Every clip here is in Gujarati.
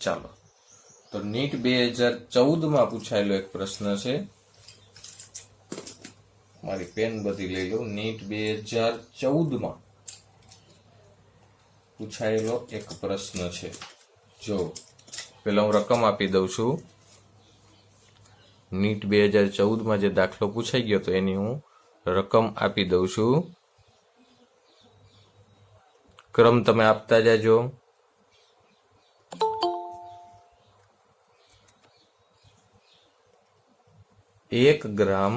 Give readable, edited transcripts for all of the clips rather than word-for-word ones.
ચાલો તો નીટ 2014 માં પૂછાયેલો એક પ્રશ્ન છે, મારી પેન બધી લઈ લો। નીટ 2014 માં પૂછાયેલો એક પ્રશ્ન છે। જો પેલા હું રકમ આપી દઉં છું। નીટ 2014 માં જે દાખલો પૂછાઈ ગયો તો એની હું રકમ આપી દઉં છું। ક્રમ તમે આપતા જાજો। 1 ગ્રામ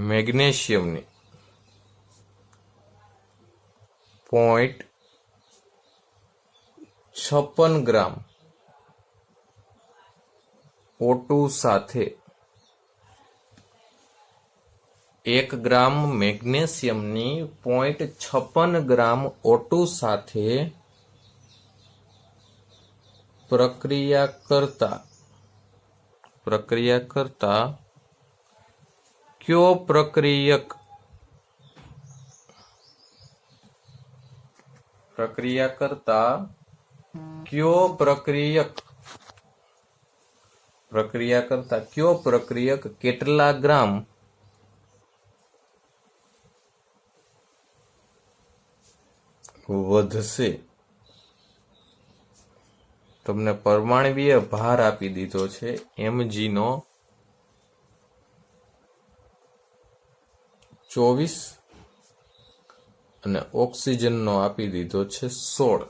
મેગ્નેશિયમની 0.56 ગ્રામ O2 સાથે 1 ગ્રામ મેગ્નેશિયમની 0.56 ગ્રામ O2 સાથે પ્રક્રિયા કરતા કયો પ્રક્રિયક કેટલા ગ્રામ વધશે? તમને પરમાણવીય ભાર આપી દીધો છે mg નો 24 અને ઓક્સિજન નો આપી દીધો છે 16।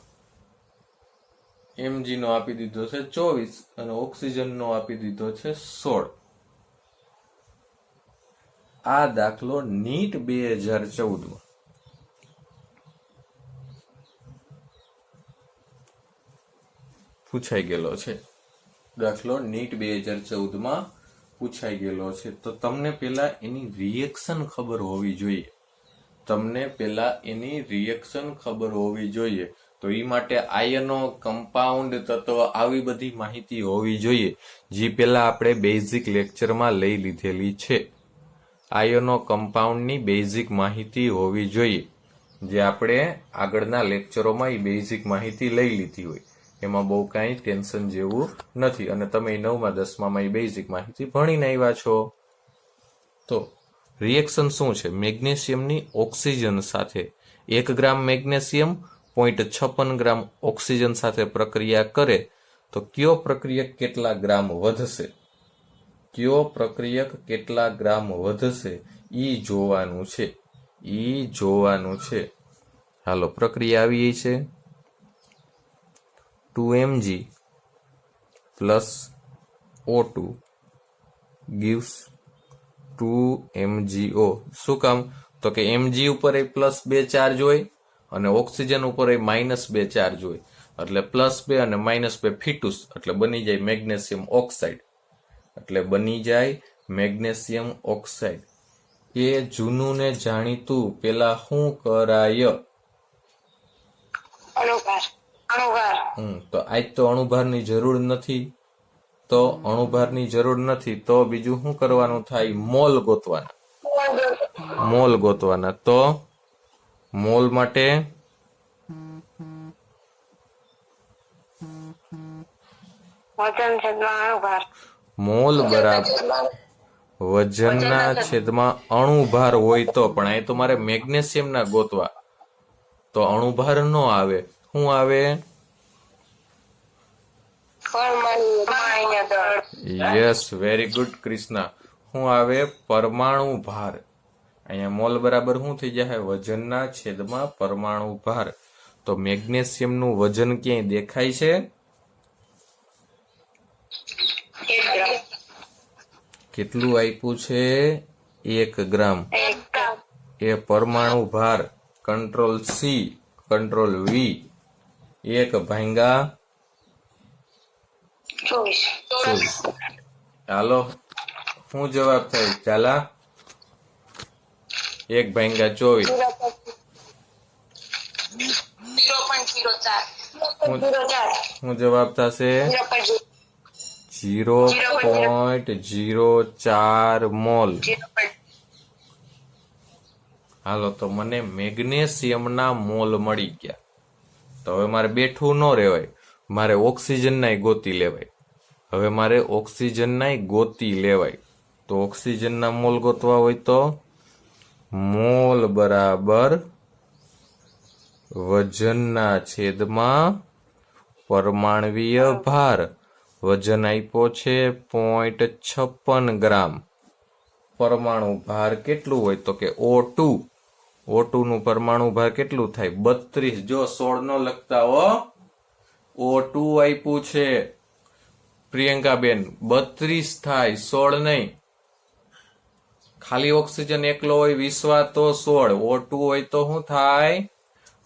mg નો આપી દીધો છે 24 અને ઓક્સિજન નો આપી દીધો છે 16। આ દાખલો નીટ 2014 માં પૂછાઈ ગયેલો છે। દાખલો નીટ 2014 માં પૂછાઈ ગયેલો છે। તો તમને પેલા એની રિએક્શન ખબર હોવી જોઈએ। તો એ માટે આયનો, કમ્પાઉન્ડ તત્વ આવી બધી માહિતી હોવી જોઈએ, જે પેલા આપણે બેઝિક લેક્ચરમાં લઈ લીધેલી છે। આયનો, કમ્પાઉન્ડની બેઝિક માહિતી હોવી જોઈએ, જે આપણે આગળના લેક્ચરોમાં એ બેઝિક માહિતી લઈ લીધી હોય। એમાં બહુ કાંઈ ટેન્શન જેવું નથી અને તમે 9મા 10મામાં એ બેઝિક માહિતી ભણીને આવ્યા છો। તો રિએક્શન શું છે? મેગ્નેશિયમની ઓક્સિજન સાથે 1 ગ્રામ મેગ્નેશિયમ 0.56 ગ્રામ ઓક્સિજન સાથે પ્રક્રિયા કરે તો કયો પ્રક્રિયક કેટલા ગ્રામ વધશે ઈ જોવાનું છે। હાલો, પ્રક્રિયા આવી છે। 2mg plus O2 gives 2mgO। શું કામ? તો કે mg ઉપર +2 ચાર્જ હોય અને ઓક્સિજન ઉપર -2 ચાર્જ હોય, એટલે +2 અને -2 ફીટુસ, એટલે બની જાય મેગ્નેશિયમ ઓક્સાઇડ। એ જૂનું ને જાણીતું પેલા શું કરાય? તો આજ તો અણુભારની જરૂર નથી, તો બીજું શું કરવાનું થાય? મોલ ગોતવાના। તો મોલ માટે મોલ બરાબર વજનના છેદમાં અણુભાર હોય તો, પણ અહીં તો મારે મેગ્નેશિયમ ના ગોતવા, તો અણુભાર ન આવે। શું આવે? Yes, very good Krishna. શું આવે? પરમાણુ ભાર। અહીંયા મોલ બરાબર શું થઈ જાય? વજનના છેદમાં પરમાણુ ભાર। તો મેગ્નેશિયમ નું વજન ક્યાંય દેખાય છે? કેટલું આપ્યું છે? 1 ગ્રામ। એ પરમાણુ ભાર કંટ્રોલ C, કંટ્રોલ V, 1/24। હાલો, શું જવાબ થાય? ચાલા 1/24 શું જવાબ થશે? 0.04 મોલ। હાલો, તો મને મેગ્નેશિયમના મોલ મળી ગયા। તો હવે મારે બેઠું ન રહેવાય, મારે ઓક્સિજનના ગોતી લેવાય. હવે મારે ઓક્સિજનના ગોતી લેવાય. તો ઓક્સિજનના મોલ ગોતવા હોય તો મોલ બરાબર વજનના છેદમાં પરમાણવીય ભાર. વજન આપ્યો છે 0.56 ગ્રામ. પરમાણુ ભાર કેટલું હોય તો કે O2. O2 નું પરમાણુ ભાર કેટલું થાય 32. જો 16 નો લખતા હો, O2 આપ્યું છે પ્રિયંકાબેન 32 થાય, 16 નહીં. ખાલી ઓક્સિજન એકલો હોય વિશ્વા તો 16, O2 હોય તો શું થાય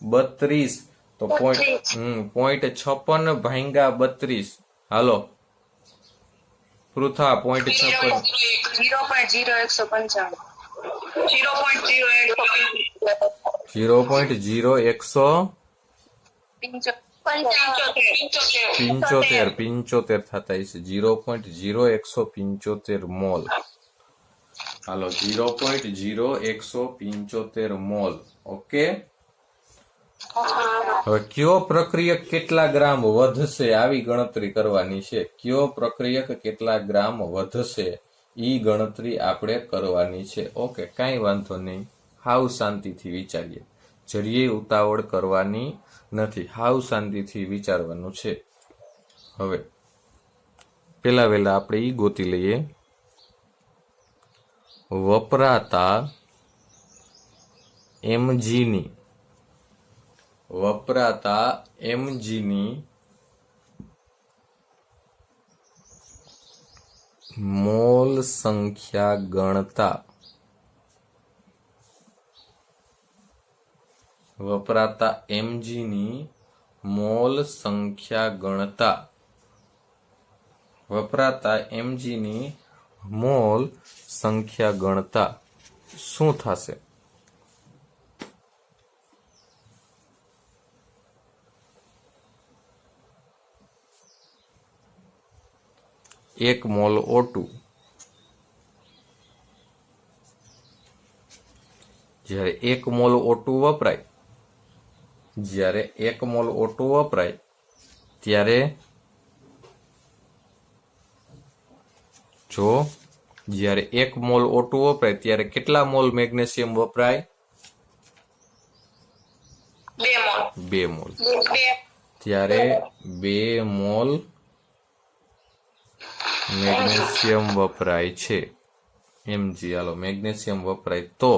32. તો 0.56 ભાંગ્યા 32. હાલો પૃથા 0.56 0.0175 થતા હશે. 0.0175 મોલ. હાલો 0.0175 મોલ. ઓકે. હવે કયો પ્રક્રિયક કેટલા ગ્રામ વધશે આવી ગણતરી કરવાની છે. કયો પ્રક્રિયક કેટલા ગ્રામ વધશે ઈ ગણતરી આપણે કરવાની છે. ઓકે, કાંઈ વાંધો નહીં, હાવ શાંતિથી વિચારીએ. જરીએ ઉતાવળ કરવાની નથી, હાવ શાંતિથી વિચારવાનું છે. હવે પેલા વેલા આપણે ઈ ગોતી લઈએ વપરાતા mgની મોલ સંખ્યા ગણતા. વપરાતા mgની મોલ સંખ્યા ગણતા. વપરાતા mgની મોલ સંખ્યા ગણતા શું થશે? એક મોલ O2 જ્યારે 1 મોલ O2 વપરાય, જ્યારે 1 મોલ O2 વપરાય ત્યારે જો જ્યારે 1 મોલ O2 વપરાય ત્યારે કેટલા મોલ મેગ્નેશિયમ વપરાય? 2 મોલ. ત્યારે 2 મોલ મેગ્નેશિયમ વપરાય છે. mg. હાલો મેગ્નેશિયમ વપરાય તો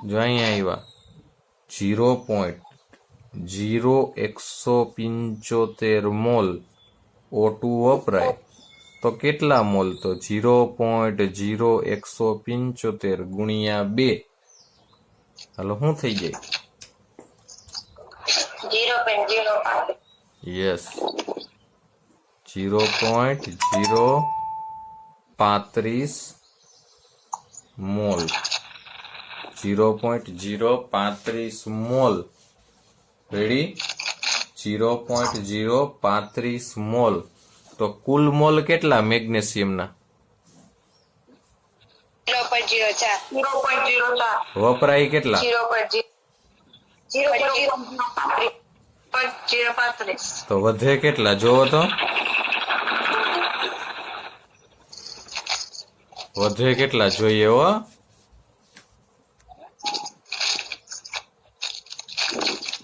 જો અહીંયા આવ્યા 0.0175 મોલ O2 વપરાય તો કેટલા મોલ? તો 0.0175 ગુણ્યા 2. હાલો શું થઈ જાય? 0.05. Yes, 0.035 mall. 0.035 mall. Ready? 0.035 mall. તો કુલ મોલ કેટલા મેગ્નેશિયમના? 0.04. વપરાય કેટલા? 0.035. તો વધે કેટલા જોવો તો? વધે કેટલા જોઈએ હો?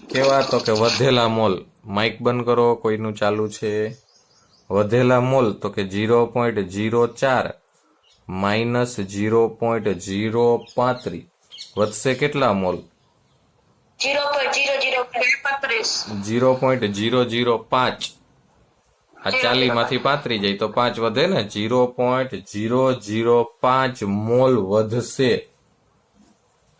કેવા તો કે વધેલા મોલ. માઇક બંધ કરો, કોઈનું ચાલુ છે. વધેલા મોલ તો કે 0.04 માઇનસ 0.035 વધશે કેટલા મોલ? 0.005. આ 40 માંથી 35 જાય તો 5 વધે ને. 0.005 મોલ વધશે.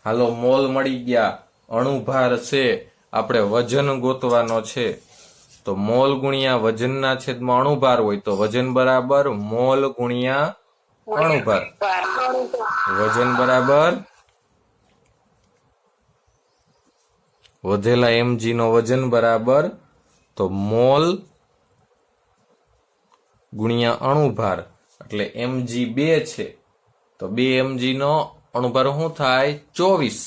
હાલો મોલ મળી ગયા. અણુભાર છે, આપણે વજન ગોતવાનો છે. તો મોલ ગુણ્યા વજનના છેદમાં અણુભાર હોય તો વજન બરાબર મોલ ગુણ્યા અણુભાર. વજન બરાબર વધેલા mg નો વજન બરાબર તો મોલ ગુણ્યા અણુભાર. એટલે mg 2 છે તો 2 mg નો અણુભાર શું થાય? 24.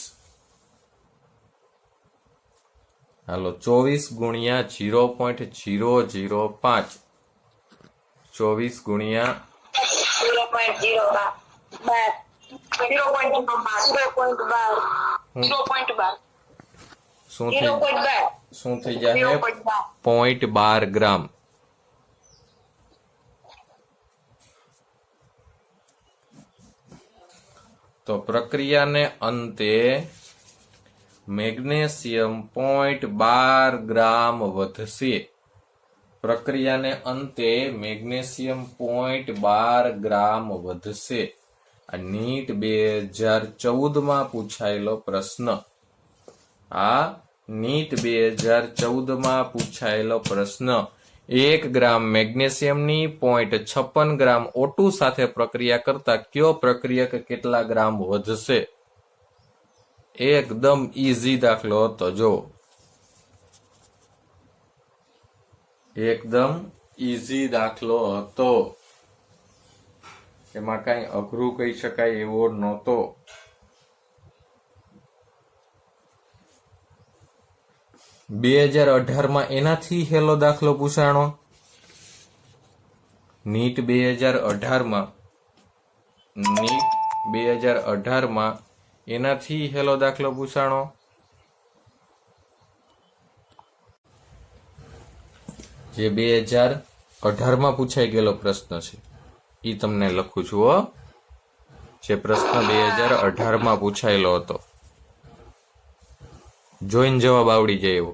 હાલો 24 ગુણ્યા 0.005 24 ગુણ્યા 0.12 શું થઈ જાય? 0.12 ગ્રામ. તો પ્રક્રિયાને અંતે મેગ્નેશિયમ 0.12 ગ્રામ વધશે. પ્રક્રિયાને અંતે મેગ્નેશિયમ 0.12 ગ્રામ વધશે. આ નીટ 2014 માં પૂછાયેલો પ્રશ્ન. આ નીટ 2014 માં પૂછાયેલો પ્રશ્ન. 1 ગ્રામ મેગ્નેશિયમની 0.56 ગ્રામ O2 સાથે પ્રક્રિયા કરતા કયો પ્રક્રિયક કેટલા ગ્રામ વધશે? એકદમ ઈઝી દાખલો હતો. જો એકદમ ઈઝી દાખલો હતો, એમાં કઈ અઘરું કહી શકાય એવો નહોતો. બે 2018 એનાથી હેલો દાખલો પૂછાણો. નીટ 2018 એનાથી હેલો દાખલો પૂછાણો. જે 2018 પૂછાઈ ગયેલો પ્રશ્ન છે ઈ તમને લખું છું હો. જે પ્રશ્ન 2018 પૂછાયેલો હતો, જોઈને જવાબ આવડી જાય એવો.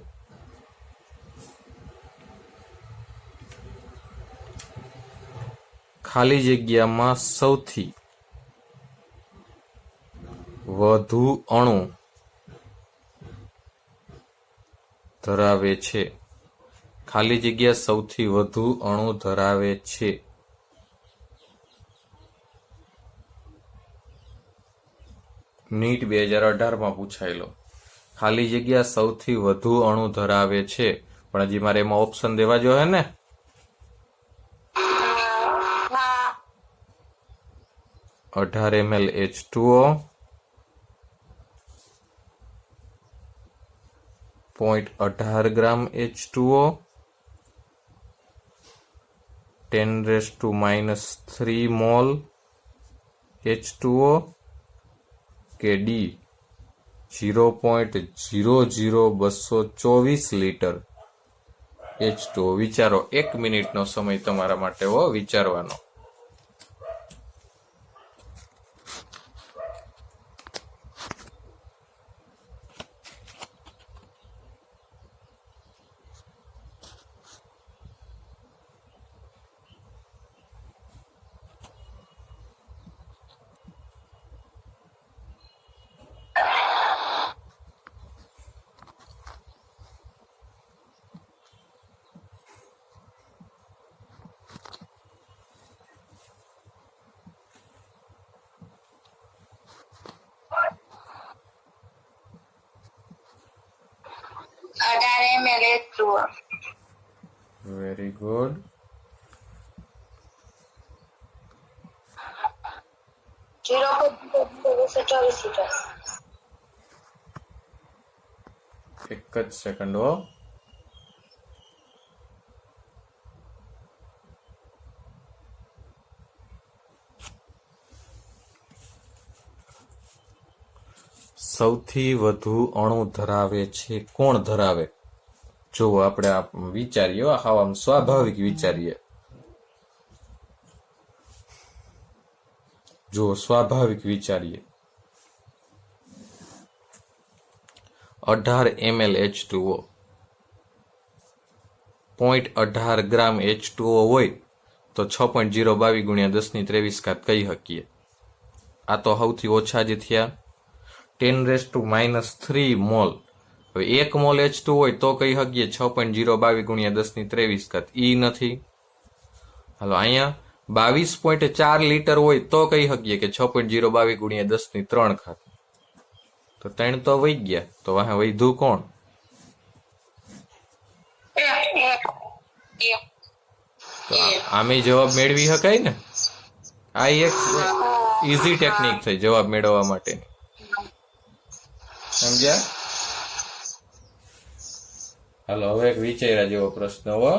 ખાલી જગ્યામાં સૌથી વધુ અણુ ધરાવે છે. ખાલી જગ્યા સૌથી વધુ અણુ ધરાવે છે. નીટ 2018 પૂછાયેલો. ખાલી જગ્યા સૌથી વધુ અણુ ધરાવે છે, પણ હજી મારે એમાં ઓપ્શન દેવા જોઈએ ને. હા 18 ml H2O, 0.18 ગ્રામ H2O, 10⁻³ મોલ H2O કે ડી 0.00224 લીટર H2O. વિચારો, 1 મિનિટનો સમય તમારા માટે હો વિચારવાનો. ml H2O. Very good. એક જ સેકન્ડ હો. સૌથી વધુ અણુ ધરાવે છે કોણ ધરાવે? જો આપણે વિચારીએ, આમ સ્વાભાવિક વિચારીએ. જો સ્વાભાવિક વિચારીએ, 18 ml H2O, 0.18 ગ્રામ H2O હોય તો 6.022 ગુણ્યા 10⁻23 કહી શકીએ. આ તો સૌથી ઓછા જ થયા. 10⁻³ મોલ. હવે 1 મોલ H2 હોય તો કહી શકીએ 6.022 ગુણ્યા 10⁻23. ઈ નથી. હાલો અહીંયા 22.4 લીટર હોય તો કહી શકીએ કે 6.022 ગુણ્યા 10⁻³ તો 3 તો વહી ગયા. તો વાહ વધ્યું કોણ? તો આમે જવાબ મેળવી શકાય ને. આ એક ઈઝી ટેકનિક થઈ જવાબ મેળવવા માટેની. સમજ્યા? હાલો હવે એક વિચાર્યા જેવો પ્રશ્ન હો.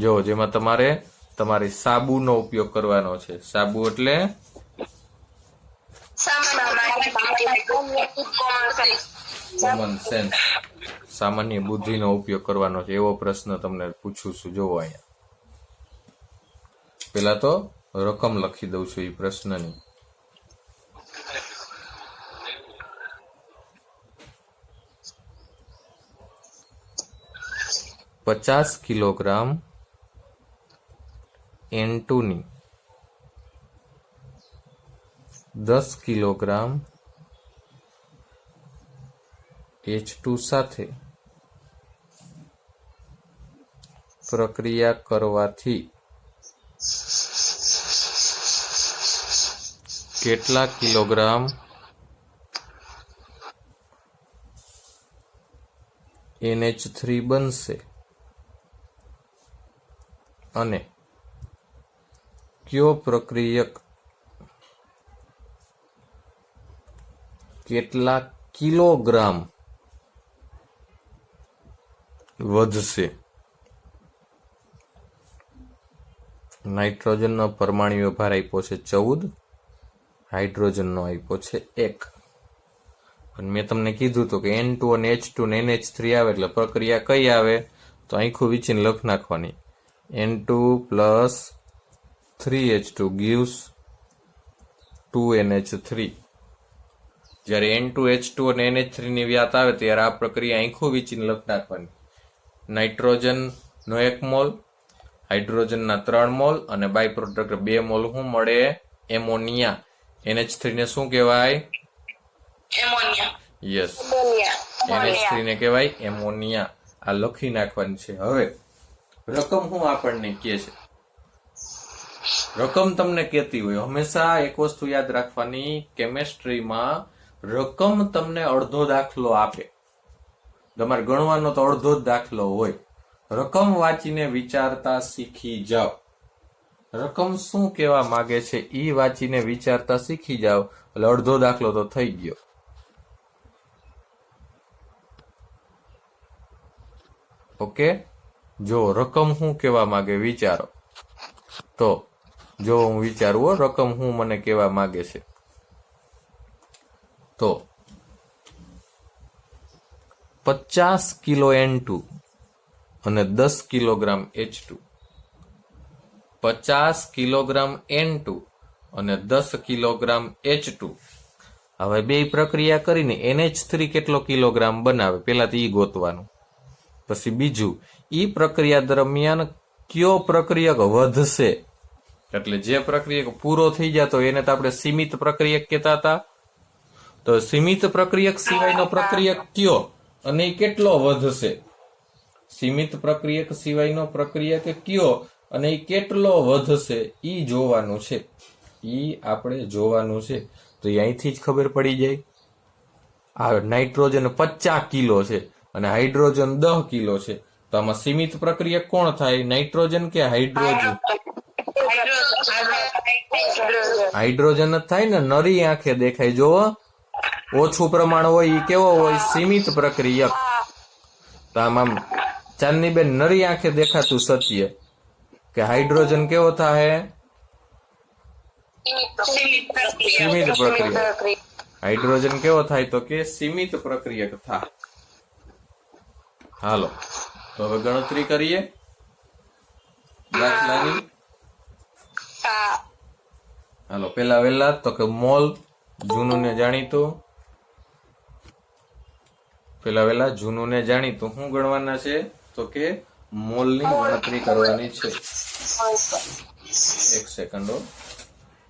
જો જેમાં તમારે તમારી સાબુનો ઉપયોગ કરવાનો છે. સાબુ એટલે કોમન સેન્સ, સામાન્ય બુદ્ધિનો ઉપયોગ કરવાનો છે એવો પ્રશ્ન તમને પૂછું છું. જોવો અહીંયા પેલા તો રકમ લખી દઉં છું એ પ્રશ્નની. પચાસ કિલોગ્રામ N2 ની 10 કિલોગ્રામ H2 સાથે પ્રક્રિયા કરવાથી કેટલા કિલોગ્રામ NH3 બનશે અને કયો પ્રક્રિયક કેટલા કિલોગ્રામ વધશે. નાઇટ્રોજનનો પરમાણુય ભાર આપ્યો છે 14, હાઇડ્રોજનનો આપ્યો છે 1. અને મેં તમને કીધું હતું કે N2 અને H2 ને NH3 આવે એટલે પ્રક્રિયા કઈ આવે તો આખું વિચીને લખ નાખવાની. N2 plus 3H2 gives 2NH3. જ્યારે N2, H2 અને NH3 ની વ્યાત આવે ત્યારે આ પ્રક્રિયા આખું વિચીને લખ નાખવાની. નાઇટ્રોજનનો 1 મોલ, હાઇડ્રોજનના 3 મોલ અને બાય પ્રોડક્ટ 2 મોલ શું મળે? એમોનિયા. NH3 ને શું કહેવાય? યસ, NH3 ને કહેવાય એમોનિયા. આ લખી નાખવાની છે. હવે રકમ શું આપણને કહે છે? રકમ તમને કહેતી હોય હંમેશા એક વસ્તુ યાદ રાખવાની, કેમેસ્ટ્રીમાં રકમ તમને અડધો દાખલો આપે. તમારે ગણવાનો તો અડધો જ દાખલો હોય. રકમ વાંચીને વિચારતા શીખી જાઓ. રકમ શું કહેવા માંગે છે ઈ વાંચીને વિચારતા શીખી જાઓ એટલે અડધો દાખલો તો થઈ ગયો. ઓકે, જો રકમ શું કહેવા માંગે વિચારો. તો જો હું વિચારું રકમ શું મને કહેવા માંગે છે તો 50 કિલો N2 અને 10 કિલોગ્રામ H2. 50 કિલોગ્રામ N2 અને 10 કિલોગ્રામ H2. હવે બે પ્રક્રિયા કરીને NH3 કેટલો કિલોગ્રામ બનાવે પેલા તો ઈ ગોતવાનું. પછી બીજું, ઈ પ્રક્રિયા દરમિયાન કયો પ્રક્રિયક વધશે, એટલે જે પ્રક્રિયક પૂરો થઈ જતો એને તો આપણે સીમિત પ્રક્રિયક કહેતા હતા. તો સીમિત પ્રક્રિયક સિવાયનો પ્રક્રિયક કયો અને ઈ કેટલો વધશે? સીમિત પ્રક્રિયક સિવાયનો પ્રક્રિયક કયો અને ઈ કેટલો વધશે ઈ જોવાનું છે. ઈ આપણે જોવાનું છે. તો અહીંથી જ ખબર પડી જાય. આ નાઇટ્રોજન 50 કિલો છે અને હાઇડ્રોજન 10 કિલો છે. તો આમાં સીમિત પ્રક્રિયક કોણ થાય, નાઇટ્રોજન કે હાઇડ્રોજન? હાઇડ્રોજન જ થાય ને, નરી આંખે દેખાય. જોવો ઓછું પ્રમાણ હોય ઈ કેવો હોય? સીમિત પ્રક્રિયક. તો આમાં ચાંદની બેન નરી આંખે દેખાતું સત્ય કે હાઇડ્રોજન કેવો થાય? સીમિત પ્રક્રિયક. હાઇડ્રોજન કેવો થાય તો કે સીમિત પ્રક્રિયક થાય. હાલો તો હવે ગણતરી કરીએ દાખલાની. હાલો પેલા વેલા તો કે મોલ જૂનું ને જાણીતું. પેલા વેલા જૂનું ને જાણીતું શું ગણવાના છે તો કે મોલની ગણતરી કરવાની છે. એક સેકન્ડો.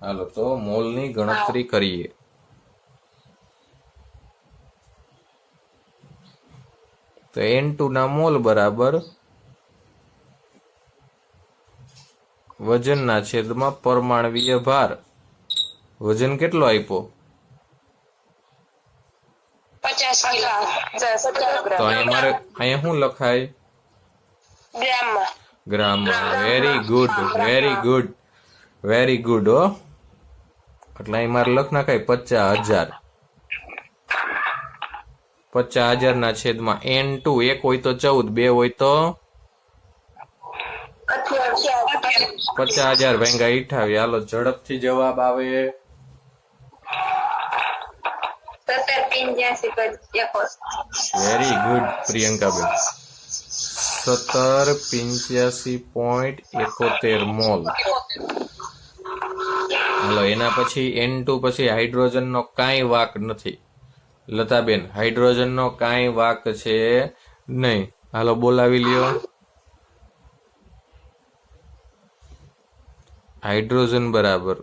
હાલો તો મોલની ગણતરી કરીએ. તો N2 ના મોલ બરાબર વજનના છેદમાં પરમાણવીય ભાર. વજન કેટલો આપ્યો? 50 તો અહીંયા શું લખાય? ગ્રામમાં. Very good, very good, very good. હો એટલે અહીં મારે લખ નાખાય 50,000. 50,000 ના છેદમાં N2 એક હોય તો 14, બે હોય તો 50,000 ભાંગ્યા 28. હાલો ઝડપથી જવાબ આવે. 1785 વેરી ગુડ પ્રિયંકાબેન. 1785.71 મોલ. હાલો એના પછી N2 પછી હાઇડ્રોજન નો કાંઈ વાક નથી. લતાબેન હાઇડ્રોજન નો કાંઈ વાક છે નહીં. હાલો બોલાવી લ્યો. હાઇડ્રોજન બરાબર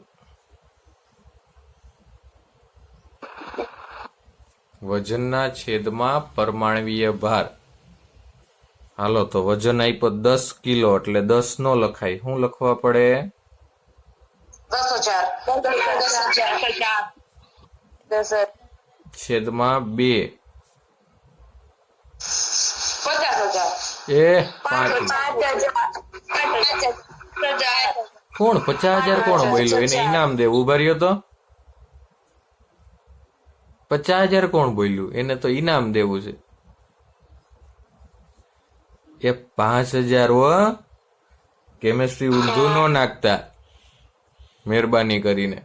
વજનના છેદમાં પરમાણવીય ભાર. હાલો તો વજન આપ્યો 10 કિલો એટલે 10 નો લખાય. શું લખવા પડે? 10,000 છેદમાં 2. 50,000 એ 5. કોણ 50,000 કોણ બોલ્યું? એને ઇનામ દેવું. ઉભા રહ્યો તો 50,000 કોણ બોલ્યું? એને તો ઇનામ દેવું છે. એ 5,000 હો. કેમેસ્ટ્રી ઉર્દુ નો નાખતા મહેરબાની કરીને.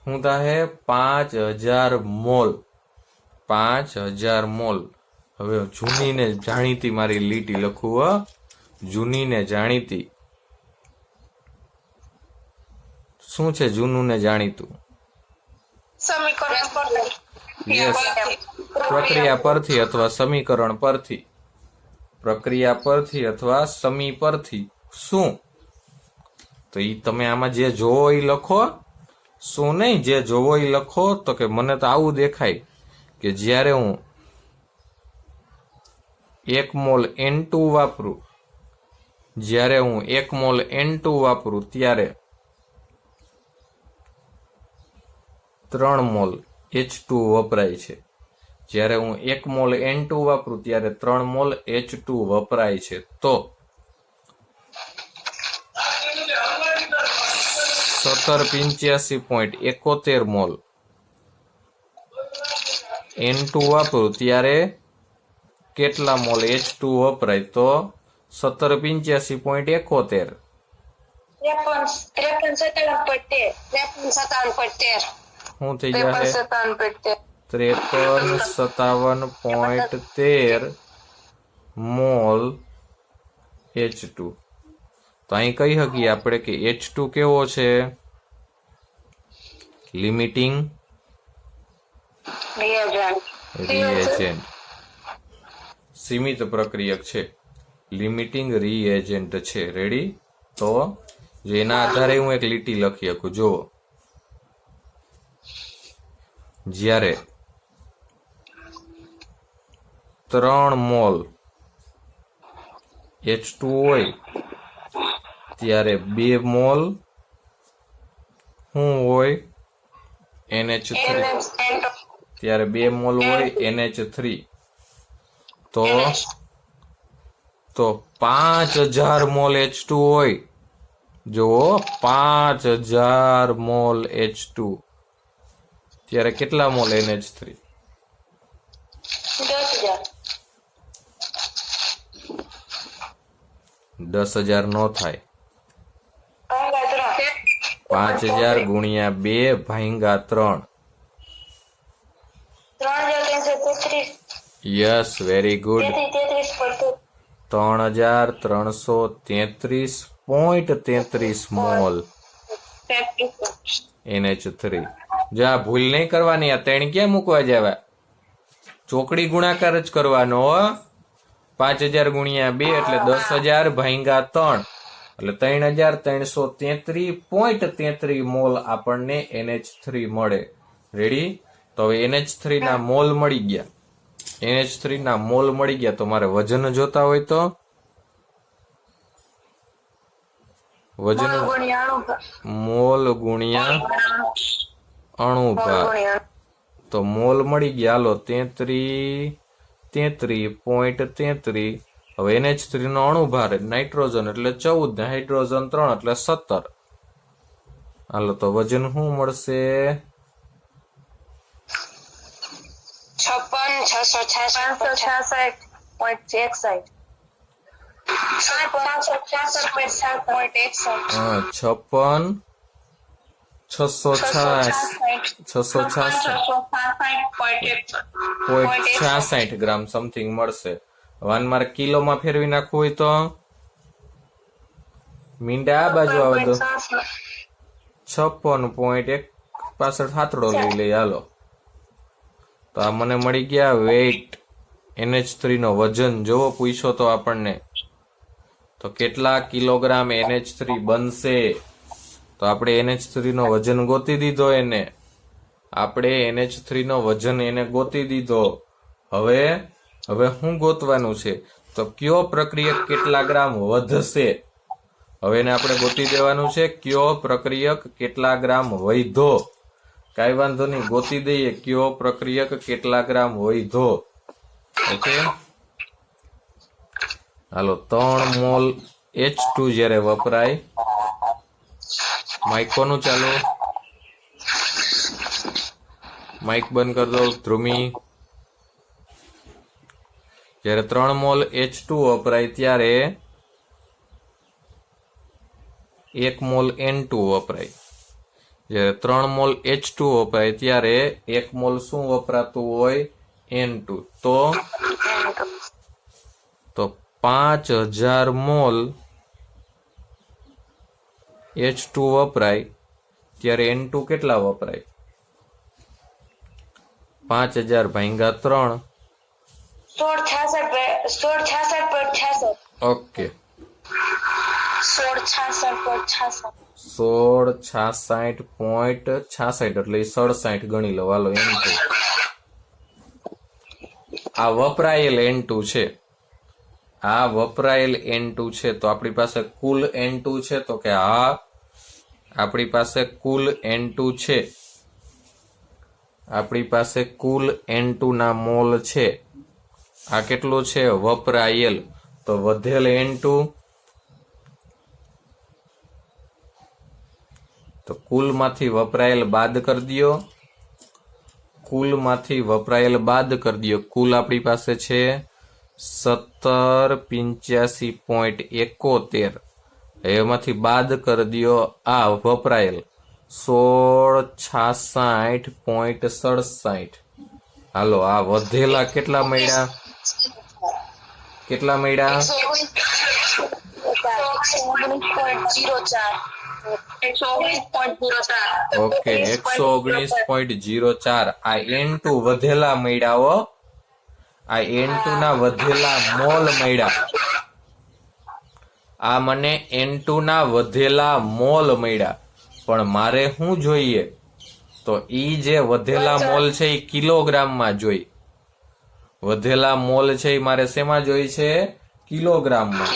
શું થાય? 5,000 મોલ. 5,000 મોલ. હવે જૂની ને જાણીતી મારી લીટી લખું હો. જૂની ને જાણીતી. શું છે જૂનું ને જાણીતું? સમીકરણ પરથી. યસ. પ્રક્રિયા પરથી અથવા સમીકરણ પરથી. પ્રક્રિયા પરથી અથવા સમી પરથી. શું? તો ઈ તમે આમાં જે જોવો એ લખો. શું નહીં, જે જોવો એ લખો. તો કે મને તો આવું દેખાય કે જ્યારે હું 1 મોલ N2 વાપરું, જ્યારે હું 1 મોલ N2 વાપરું ત્યારે 3 મોલ H2 વપરાય છે. જ્યારે હું 1 મોલ N2 વાપરું ત્યારે 3 મોલ H2 વપરાય છે. તો 1785.71 મોલ N2 વાપરું ત્યારે કેટલા મોલ H2 વપરાય? તો 1785.71. 53,57.13 શું થઈ જાય? 53,57.13 મોલ H2. તો અહીં કહી શકીએ આપણે કે H2 કેવો છે? Limiting reagent. સીમિત પ્રક્રિયક છે. લિમિટિંગ રિએજન્ટ છે. રેડી? તો જેના આધારે હું એક લીટી લખી શકું. જુઓ, જ્યારે 3 મોલ H2 હોય ત્યારે 2 મોલ શું હોય? NH3. ત્યારે 2 મોલ હોય NH3. તો 5,000 મોલ H2 હોય. જુઓ, 5,000 મોલ H2 ત્યારે કેટલા મોલ NH3? 10,000 નો થાય. 5,000 ગુણ્યા 2 ભાંગ્યા 3. 3,333. Yes, very good. 3,333.33 mall NH3. જા ભૂલ નહીં કરવાની. આ 3 ક્યાં મૂકવા જવા? ચોકડી ગુણાકાર જ કરવાનો. 5,000 ગુણ્યા 2 એટલે 10,000 ભાંગ્યા 3 એટલે 3,333.33 મોલ આપણને NH3 મળે. રેડી? તો હવે NH3 ના મોલ મળી ગયા. NH3 ના મોલ મળી ગયા. તો મારે વજન જોતા હોય તો વજન મોલ ગુણ્યા અણુભાર. તો મોલ મળી ગયા. હાલો 33.33. હવે NH3 નો અણુભાર નાઇટ્રોજન એટલે 14 ને હાઇડ્રોજન 3 એટલે 17. હાલો તો વજન શું મળશે? 56 566.61. 666.66 ગ્રામ સમથિંગ મળશે. 1 માર્ક કિલોમાં ફેરવી નાખવું હોય તો મીંડા આ બાજુ આવે તો 56.1 પાછળ હાથડો લઈ લઈ હાલો. તો આ મને મળી ગયા વેઇટ NH3 નો વજન. જોવો પૂછો તો આપણને તો કેટલા કિલોગ્રામ NH3 બનશે. તો આપણે NH3 નો વજન ગોતી દીધો. આપણે NH3 નો વજન એને ગોતી દીધો. હવે શું ગોતવાનું છે તો કયો પ્રક્રિયક કેટલા ગ્રામ વધશે. હવે એને આપણે ગોતી દેવાનું છે કયો પ્રક્રિયક કેટલા ગ્રામ વધ્યો. કાંઈ વાંધો નહીં, ગોતી દઈએ કયો પ્રક્રિયક કેટલા ગ્રામ વધ્યો. ઓકે હાલો. 3 મોલ H2 જ્યારે વપરાય, માઇક કોનું ચાલુ, માઇક બંધ કરી દો ધ્રુમી. જ્યારે 3 મોલ H2 વપરાય ત્યારે 1 મોલ N2 વપરાય. જ્યારે 3 મોલ H2 વપરાય ત્યારે 1 મોલ શું વપરાતું હોય N2. તો 5000 મોલ H2 વપરાય ત્યારે N2 કેટલા વપરાય? 5000 ભાગ્યા 3. 1666.66. ઓકે 1666.66. એટલે 67 ગણી લો હાલો. N2 આ વપરાયેલ N2 છે. આ વપરાયેલ N2 છે. તો આપણી પાસે કુલ N2 છે તો કે હા આપણી પાસે કુલ N2 છે. આપણી પાસે કુલ N2 ના મોલ છે. આ કેટલું છે વપરાયેલ. તો વધેલ N2 તો કુલમાંથી વપરાયેલ બાદ કરી દો. કુલમાંથી વપરાયેલ બાદ કરી દો. કુલ આપણી પાસે છે 1785.71. એમાંથી બાદ કરી દો આ વપરાયેલ 1666.67. હાલો આ વધેલા કેટલા મળ્યા? કેટલા મળ્યા? 119.04. ઓકે 119.04. આ N2 વધેલા મળ્યા હો. આ N2 ના વધેલા મોલ મળ્યા. આ મને N2 ના વધેલા મોલ મળ્યા. પણ મારે શું જોઈએ તો ઈ જે વધેલા મોલ છે એ કિલોગ્રામમાં જોઈ. વધેલા મોલ છે એ મારે શેમાં જોઈ છે? કિલોગ્રામમાં.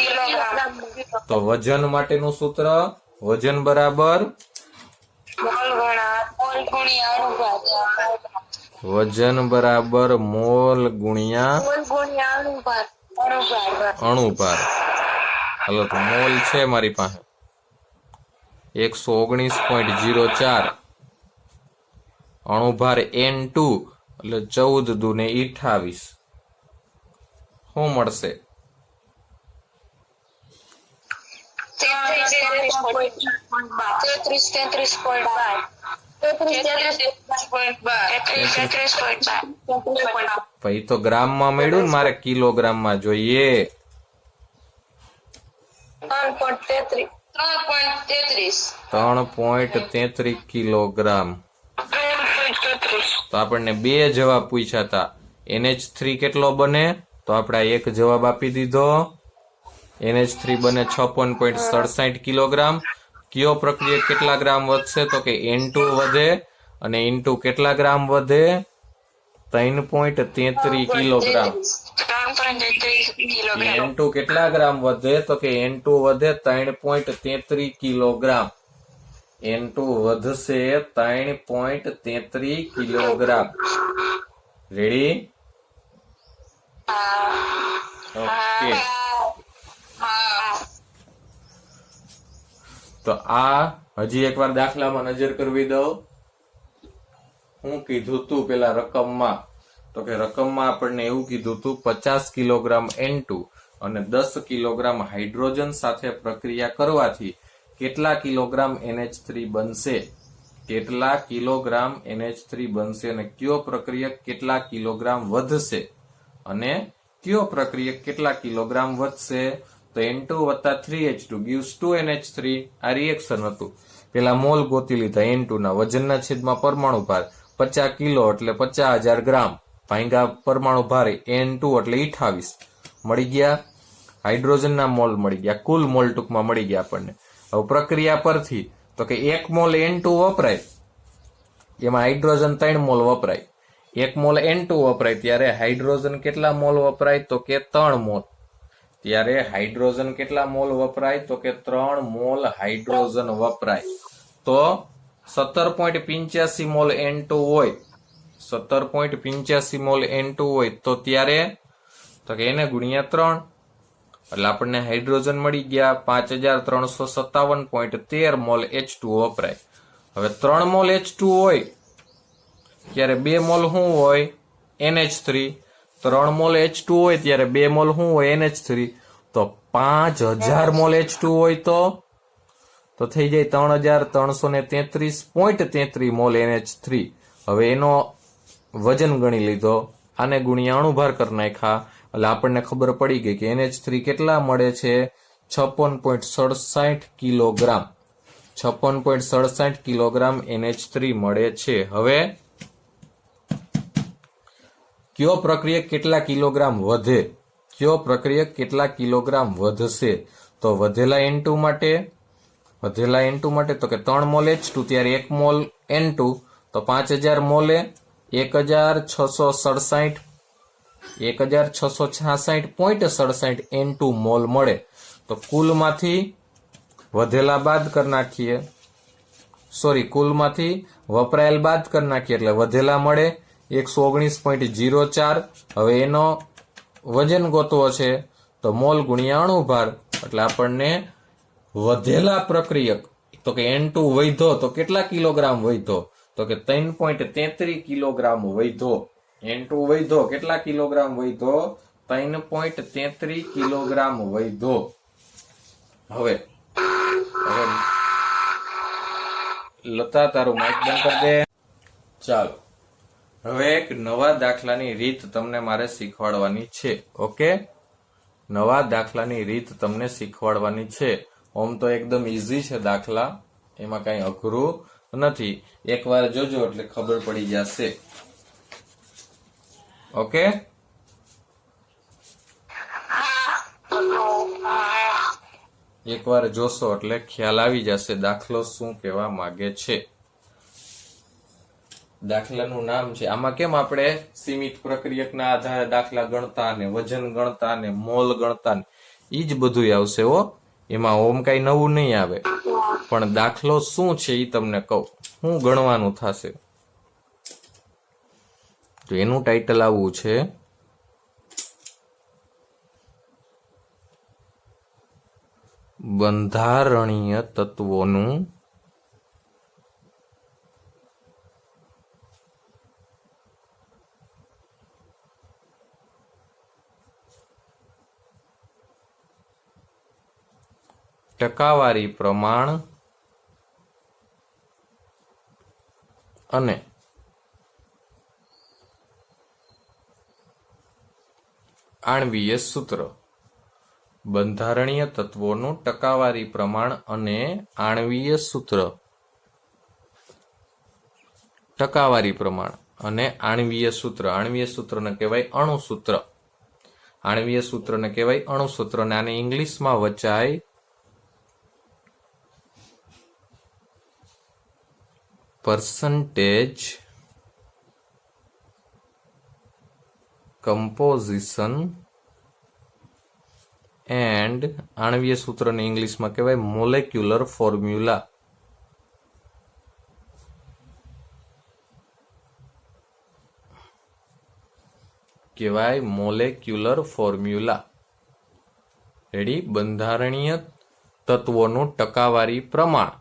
તો વજન માટેનું સૂત્ર વજન બરાબર વજન બરાબર મોલ ગુણ્યા અણુભાર. હાલો તો મોલ છે મારી પાસે 119.04. અણુભાર N2 એટલે 14 દુને 28. શું મળશે? 33.12. પછી તો ગ્રામમાં મળ્યું ને, મારે કિલોગ્રામમાં જોઈએ. 3.33 કિલોગ્રામ. તો આપણને 2 જવાબ પૂછ્યા હતા. NH3 કેટલો બને? તો આપણે એક જવાબ આપી દીધો. NH3 બને 56.67 કિલોગ્રામ. કયો પ્રક્રિયા કેટલા ગ્રામ વધશે? તો કે N2 વધે. અને N2 કેટલા ગ્રામ વધે? 3.33 કિલોગ્રામ. N2 કેટલા ગ્રામ વધે? તો કે N2 વધે 3.33 કિલોગ્રામ. N2 વધશે 3.33 કિલોગ્રામ. રેડી? ઓકે. તો આ હજી એકવાર દાખલામાં નજર કરવી દઉં. હું કીધું તું પેલા રકમમાં તો કે રકમમાં આપણને એવું કીધું હતું 50 કિલોગ્રામ N2 અને 10 કિલોગ્રામ હાઇડ્રોજન સાથે પ્રક્રિયા કરવાથી કેટલા કિલોગ્રામ NH3 બનશે, કેટલા કિલોગ્રામ NH3 બનશે અને કયો પ્રક્રિયક કેટલા કિલોગ્રામ વધશે અને કયો પ્રક્રિયક કેટલા કિલોગ્રામ વધશે. તો N2 વત્તા 3H2 gives 2NH3 આ રિએક્શન હતું. પેલા મોલ ગોતી લીધા N2 ના, વજનના છેદમાં પરમાણુ ભાર 50 કિલો એટલે 50,000 ગ્રામ, ભાંગા પરમાણુ ભાર N2 એટલે 28 મળી ગયા. હાઇડ્રોજનના મોલ મળી ગયા, કુલ મોલ ટૂંકમાં મળી ગયા આપણને. હવે પ્રક્રિયા પરથી તો કે 1 મોલ N2 વપરાય, એમાં હાઇડ્રોજન 3 મોલ વપરાય. 1 મોલ N2 વપરાય ત્યારે હાઇડ્રોજન કેટલા મોલ વપરાય, તો કે 3 મોલ. ત્યારે હાઇડ્રોજન કેટલા મોલ વપરાય, તો કે 3 મોલ હાઇડ્રોજન વપરાય. તો 17.85 મોલ N2 હોય, 17.85 મોલ N2 હોય તો ત્યારે તો કે એને ગુણ્યા 3 એટલે આપણને હાઇડ્રોજન મળી ગયા 5357.13 મોલ H2 વપરાય. હવે 3 મોલ H2 હોય ત્યારે 2 મોલ શું હોય, NH3. 3 મોલ H2 હોય ત્યારે 2 મોલ શું હોય, NH3. તો 5000 મોલ H2 હોય તો થઈ જાય 3333.33 મોલ NH3. હવે એનો વજન ગણી લીધો, આને ગુણ્યા અણુભાર કરી નાખ્યા એટલે આપણને ખબર પડી ગઈ કે NH3 કેટલા મળે છે, 56.67 કિલોગ્રામ. 56.67 કિલોગ્રામ NH3 મળે છે. હવે કયો પ્રક્રિયક કેટલા કિલોગ્રામ વધે, કયો પ્રક્રિયક કેટલા કિલોગ્રામ વધશે. તો વધેલા N2 માટે તો કે 3 મોલ H2 ત્યારે 1 મોલ N2 તો 5000 મોલે 1666.67 N2 મોલ મળે. તો કુલમાંથી વધેલા બાદ કરી નાખીએ, કુલમાંથી વપરાયેલ બાદ કરી નાખીએ એટલે વધેલા મળે 119.04. હવે એનો વજન ગોતવો છે તો મોલ ગુણ્યા અણુભાર એટલે આપણને વધેલા પ્રક્રિયક તો કે N2 વધ્યો તો કેટલા કિલોગ્રામ વધ્યો, તો કે 3.33 કિલોગ્રામ વધ્યો. N2 વધ્યો કેટલા કિલોગ્રામ વધ્યો, 3.33 કિલોગ્રામ વધ્યો. હવે લતા તારું માઇક બંધ કરી દે. ચાલો હવે એક નવા દાખલાની રીત તમને મારે શીખવાડવાની છે. ઓકે, નવા દાખલાની રીત તમને શીખવાડવાની છે. ઓમ તો એકદમ ઈઝી છે દાખલા, એમાં કઈ અઘરું નથી. એકવાર જોજો એટલે ખબર પડી જશે. ઓકે, એકવાર જોશો એટલે ખ્યાલ આવી જશે દાખલો શું કહેવા માંગે છે. દાખલાનું નામ છે, આમાં કેમ આપણે સીમિત પ્રક્રિયકના આધારે દાખલા ગણતા ને વજન ગણતા ને મોલ ગણતા ને ઈ જ બધું આવશે હો, એમાં ઓમ કઈ નવું નહીં આવે. પણ દાખલો શું છે એ તમને કહું, શું ગણવાનું થશે. તો એનું ટાઇટલ આવવું છે બંધારણીય તત્વોનું ટકાવારી પ્રમાણ અને આણ્વીય સૂત્ર. બંધારણીય તત્વોનું ટકાવારી પ્રમાણ અને આણ્વીય સૂત્ર. ટકાવારી પ્રમાણ અને આણ્વીય સૂત્ર. આણ્વીય સૂત્રને કહેવાય અણુસૂત્ર. આણ્વીય સૂત્રને કહેવાય અણુસૂત્ર અને આને ઇંગ્લિશમાં વચાય percentage composition and આણ્વીય સૂત્રને ઇંગ્લિશમાં કહેવાય મોલેક્યુલર ફોર્મ્યુલા. કહેવાય મોલેક્યુલર ફોર્મ્યુલા. રેડી, બંધારણીય તત્વોનું ટકાવારી પ્રમાણ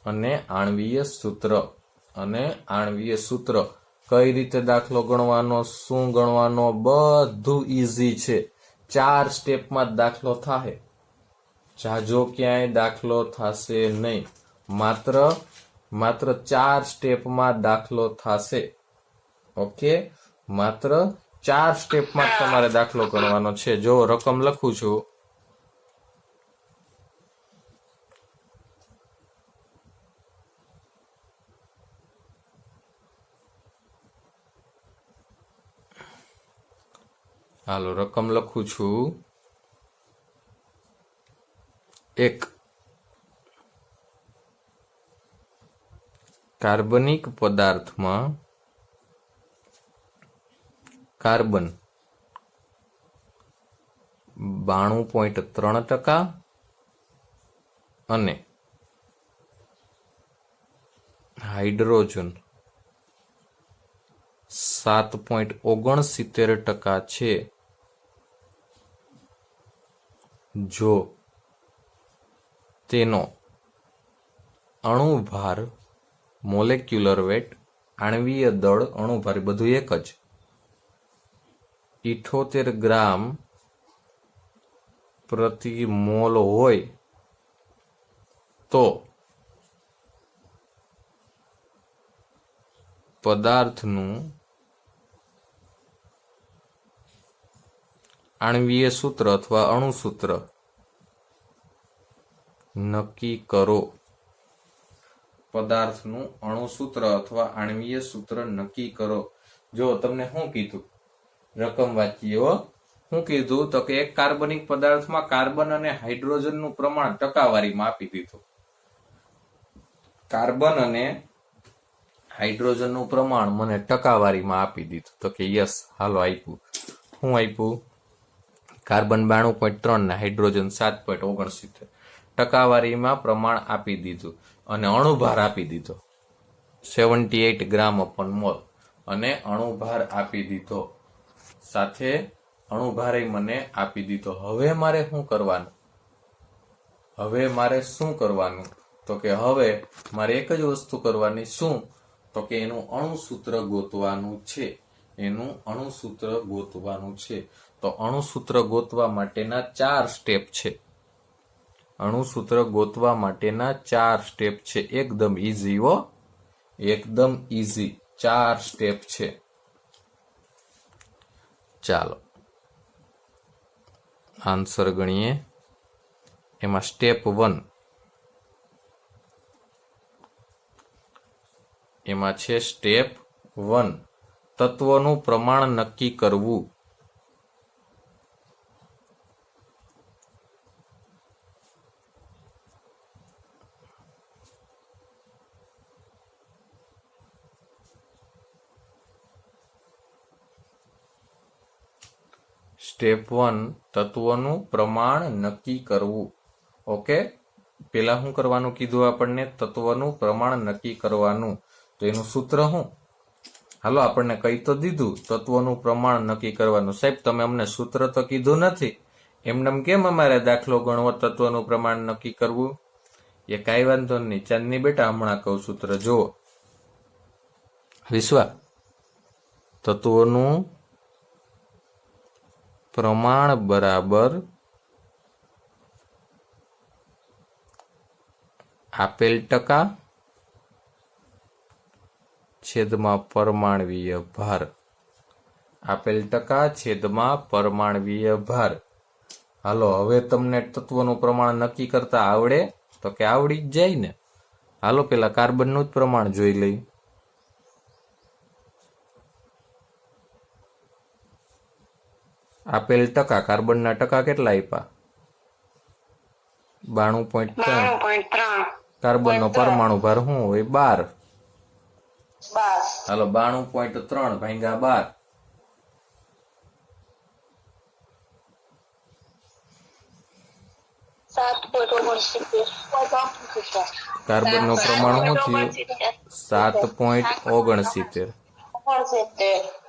અને આણ્વીય સૂત્ર. અને આણ્વીય સૂત્ર કઈ રીતે દાખલો ગણવાનો, શું ગણવાનો, બધું ઈઝી છે. 4 સ્ટેપમાં જ દાખલો થાય. જાજો ક્યાંય દાખલો થશે નહીં. માત્ર 4 સ્ટેપમાં દાખલો થશે. ઓકે, માત્ર 4 સ્ટેપમાં જ તમારે દાખલો ગણવાનો છે. જો રકમ લખું છું. હાલો, રકમ લખું છું. 1. કાર્બનિક પદાર્થમાં કાર્બન 92.3% અને હાઇડ્રોજન 7.69% છે. જો તેનો અણુભાર, મોલેક્યુલર વેટ, આણ્વીય દળ, અણુભાર બધું એક જ 78 ગ્રામ પ્રતિ મોલ હોય તો પદાર્થનું આણ્વીય સૂત્ર અથવા અણુસૂત્ર નક્કી કરો. પદાર્થનું અણુસૂત્ર અથવા આણ્વીય સૂત્ર નક્કી કરો. જો તમને શું કીધું, રકમ વાંચીએ. શું કીધું તો કે એક કાર્બનિક પદાર્થમાં કાર્બન અને હાઇડ્રોજનનું પ્રમાણ ટકાવારીમાં આપી દીધું. કાર્બન અને હાઇડ્રોજનનું પ્રમાણ મને ટકાવારીમાં આપી દીધું. તો કે યસ, હાલો આપ્યું. શું આપ્યું? કાર્બન 92.3 ને હાઇડ્રોજન 7.69. ટકાવારીમાં પ્રમાણ આપી દીધું અને અણુભાર આપી દીધો 78 ગ્રામ અપન મોલ અને અણુભાર આપી દીધો, સાથે અણુભારે મને આપી દીધો. હવે મારે શું કરવાનું? તો કે હવે મારે એક જ વસ્તુ કરવાની. શું? તો કે એનું અણુસૂત્ર ગોતવાનું છે. તો અણુસૂત્ર ગોતવા માટેના 4 સ્ટેપ છે. એકદમ ઈઝી હો, એકદમ ઈઝી. 4 સ્ટેપ છે. ચાલો આન્સર ગણીએ. એમાં સ્ટેપ 1 એમાં છે સ્ટેપ 1 તત્વનું પ્રમાણ નક્કી કરવું. સ્ટેપ 1 તત્વનું પ્રમાણ નક્કી કરવું. ઓકે, પેલા શું કરવાનું કીધું આપણને? તત્વનું પ્રમાણ નક્કી કરવાનું. તો એનું સૂત્ર શું? હાલો, આપણને કહી તો દીધું તત્વનું પ્રમાણ નક્કી કરવાનું. સાહેબ, તમે અમને સૂત્ર તો કીધું નથી, એમને કેમ અમારે દાખલો ગણવો તત્વનું પ્રમાણ નક્કી કરવું? એ કાંઈ વાંધો નહીં, ચાંદની બેટા હમણાં કહું સૂત્ર. જુઓ વિશ્વા, તત્વનું પ્રમાણ બરાબર આપેલ ટકા છેદમાં પરમાણવીય ભાર. આપેલ ટકા છેદમાં પરમાણવીય ભાર. હાલો, હવે તમને તત્વનું પ્રમાણ નક્કી કરતા આવડે? તો કે આવડી જ જાય ને. હાલો, પેલા કાર્બનનું જ પ્રમાણ જોઈ લઈ. આપેલ ટકા, કાર્બનના ટકા કેટલા આપ્યા? 92.3. કાર્બનનો પરમાણુ ભાર શું હોય? 12. હાલો, 92.3 ભાગ્યા 12. કાર્બનનું પ્રમાણ શું થયું? 7.69.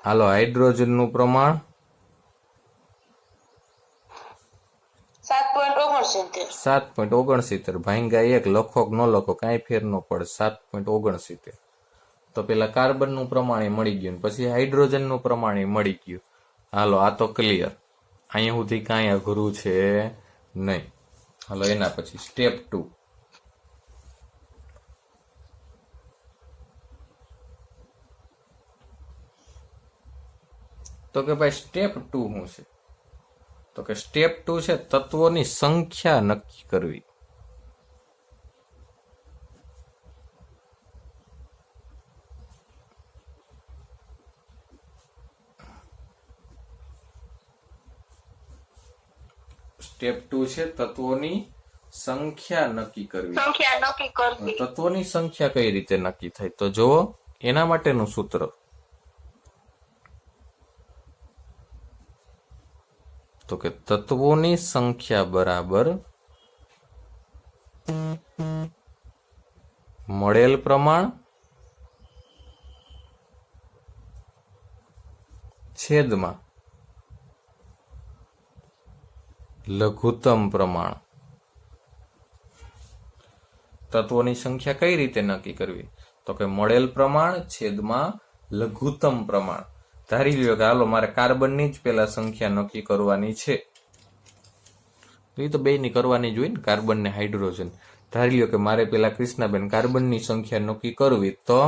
હાલો, હાઇડ્રોજનનું પ્રમાણ 7.69 ભાગ્યા 1. લખો કે ન લખો કાંઈ ફેર ન પડે. 7.69. તો પેલા કાર્બનનું પ્રમાણે મળી ગયું ને પછી હાઇડ્રોજનનું પ્રમાણે મળી ગયું. હાલો આ તો ક્લિયર. અહીંયા સુધી કાંઈ અઘરું છે નહીં. હાલો એના પછી સ્ટેપ 2. તો કે ભાઈ સ્ટેપ 2 શું છે? તો કે સ્ટેપ 2 છે તત્વોની સંખ્યા નક્કી કરવી. સ્ટેપ 2 છે તત્વોની સંખ્યા નક્કી કરવી. તત્વોની સંખ્યા કઈ રીતે નક્કી થાય? તો જુઓ એના માટેનું સૂત્ર. તો કે તત્વોની સંખ્યા બરાબર મળેલ પ્રમાણ છેદમાં લઘુત્તમ પ્રમાણ. તત્વોની સંખ્યા કઈ રીતે નક્કી કરવી? તો કે મળેલ પ્રમાણ છેદમાં લઘુત્તમ પ્રમાણ. ધારી લ્યો કે હાલો મારે કાર્બનની જ પેલા સંખ્યા નક્કી કરવાની છે. એ તો બે ની કરવાની જ હોય ને, કાર્બન ને હાઇડ્રોજન. ધારી લ્યો કે મારે પેલા કૃષ્ણાબેન કાર્બનની સંખ્યા નક્કી કરવી, તો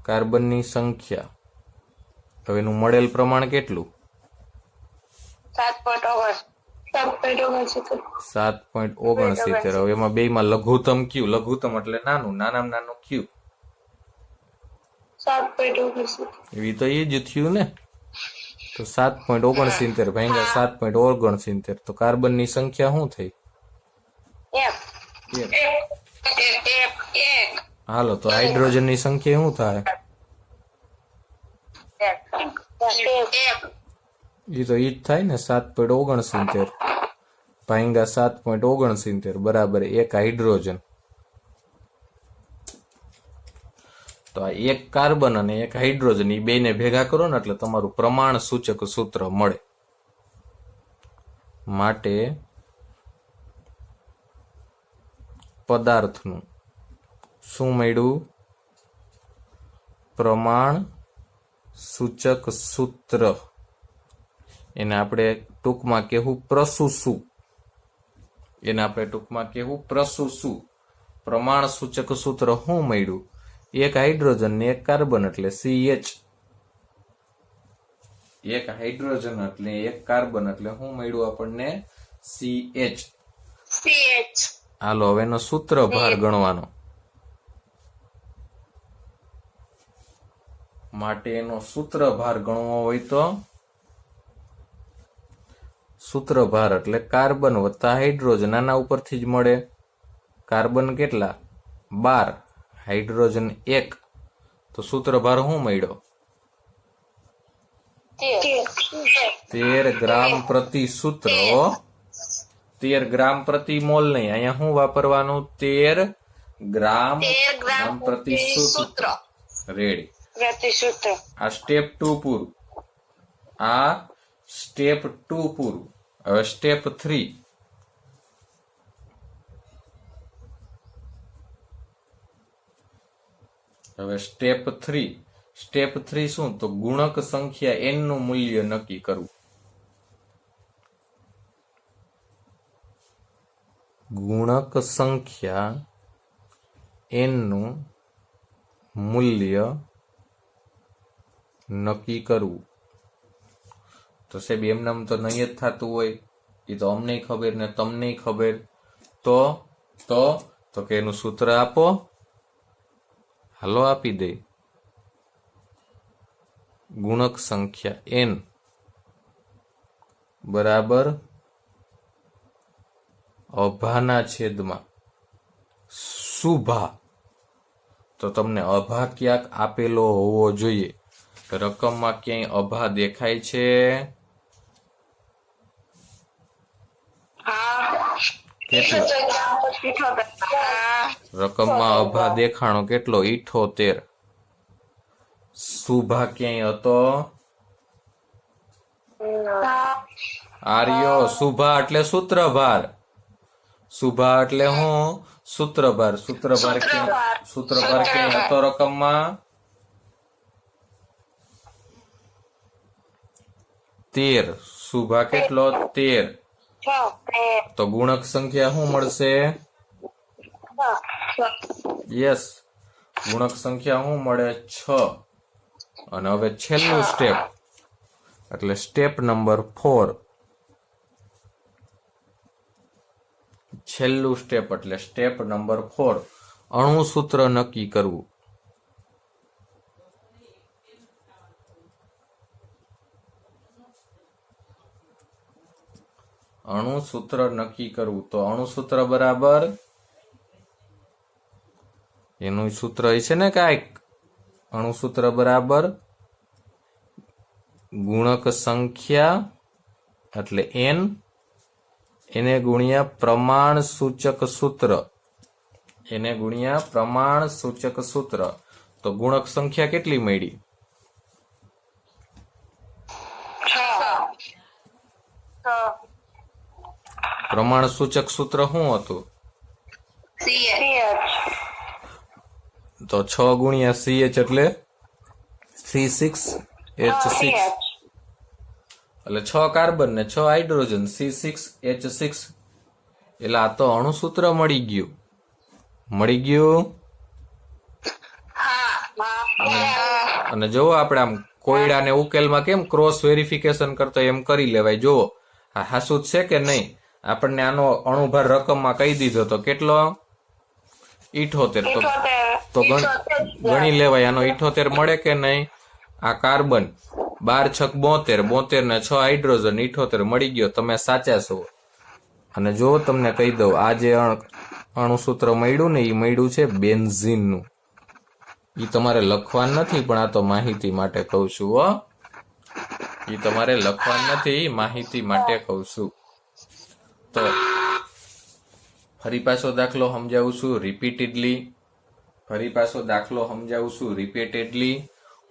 કાર્બનની સંખ્યા, હવે એનું મળેલ પ્રમાણ કેટલું? 7.69. હવે એમાં બે માં લઘુત્તમ કયું? લઘુત્તમ એટલે નાનું, નાનામાં નાનું કયું? 7.69. એ તો એ જ થયું ને. તો 7.69 ભાગ્યા 7.69. તો કાર્બનની સંખ્યા શું થઈ? હાલો તો હાઇડ્રોજનની સંખ્યા શું થાય? એ તો ઈ જ થાય ને. 7.69 ભાગ્યા 7.69 બરાબર 1 હાઇડ્રોજન. તો આ 1 કાર્બન અને 1 હાઇડ્રોજન એ બેને ભેગા કરો ને એટલે તમારું પ્રમાણ સૂચક સૂત્ર મળે. માટે પદાર્થનું શું મળ્યું? પ્રમાણ સૂચક સૂત્ર. એને આપણે ટૂંકમાં કહેવું પ્રસુસુ. પ્રમાણ સૂચક સૂત્ર શું મળ્યું? 1 હાઇડ્રોજન ને 1 કાર્બન એટલે CH. 1 હાઇડ્રોજન એટલે 1 કાર્બન એટલે શું મળ્યું આપણને? CH. હાલો હવે એનો સૂત્ર ભાર ગણવાનો. માટે એનો સૂત્ર ભાર ગણવો હોય તો સૂત્ર ભાર એટલે કાર્બન વત્તા હાઇડ્રોજન. આના ઉપરથી જ મળે. કાર્બન કેટલા? 12, હાઇડ્રોજન 1. તો સૂત્ર ભાર શું મળ્યો? 13 ગ્રામ પ્રતિ સૂત્ર. 13 ગ્રામ પ્રતિ મોલ નહીં, અહીંયા શું વાપરવાનું? 13 ગ્રામ પ્રતિ સૂત્ર. રેડી. આ સ્ટેપ 2 પૂરું. હવે સ્ટેપ 3. સ્ટેપ 3 શું? તો ગુણક સંખ્યા n નું મૂલ્ય નક્કી કરવું. ગુણક સંખ્યા n નું મૂલ્ય નક્કી કરવું. તો સાહેબ એમનામ તો નહીં જ થતું હોય. એ તો અમને ખબર ને તમને ખબર. તો કે એનું સૂત્ર આપો. હાલો આપી દે. ગુણક સંખ્યા n બરાબર અભાના છેદમાં સુભા. તો તમને અભા ક્યાંક આપેલો હોવો જોઈએ. રકમમાં ક્યાંય અભા દેખાય છે? રકમમાં અભા દેખાણો કેટલો? 78. સુભા ક્યાંય હતો? આર્યો. સુભા એટલે સૂત્રભાર. શુભા એટલે હું સૂત્રભાર. સૂત્રભાર ક્યાંય હતો રકમમાં? 13. શુભા કેટલો? 13. 6 તો ગુણક સંખ્યા શું મળશે? યસ, ગુણક સંખ્યા શું મળે? 6. અને હવે છેલ્લું સ્ટેપ એટલે સ્ટેપ નંબર 4. છેલ્લું સ્ટેપ એટલે સ્ટેપ નંબર 4, અણુસૂત્ર નક્કી કરવું. અણુસૂત્ર નક્કી કરવું. તો અણુસૂત્ર બરાબર એનું સૂત્ર છે ને કાંઈક. અણુસૂત્ર બરાબર ગુણક સંખ્યા એટલે n એને ગુણ્યા પ્રમાણ સૂચક સૂત્ર. એને ગુણ્યા પ્રમાણ સૂચક સૂત્ર. તો ગુણક સંખ્યા કેટલી મળી? 6 પ્રમાણ સૂચક સૂત્ર શું હતું? CH તો 6 ગુણ્યા CH એટલે C6H6. એટલે 6 કાર્બન ને 6 હાઇડ્રોજન, C6H6. એટલે આ તો અણુસૂત્ર મળી ગયું. મળી ગયું. અને જોવો આપણે આમ કોયડાને ઉકેલમાં કેમ ક્રોસ વેરિફિકેશન કરતા એમ કરી લેવાય. જોવો આ હાસુદ છે કે નહીં. આપણને આનો અણુભાર રકમમાં કહી દીધો તો કેટલો? 78. તો ગણી લેવાય. આનો 78 મળે કે નહીં? આ કાર્બન 12 6 72, 72 ને 6 હાઇડ્રોજન, 78 મળી ગયો. તમે સાચા છો. અને જો તમને કહી દઉં, આ જે અણુસૂત્ર મળ્યું ને એ મળ્યું છે બેન્ઝીનનું. એ તમારે લખવાનું નથી, પણ આ તો માહિતી માટે કહું છું. હો, એ તમારે લખવાનું નથી, માહિતી માટે કહું છું. તો ફરી પાછો દાખલો સમજાવું છું રિપીટેડલી.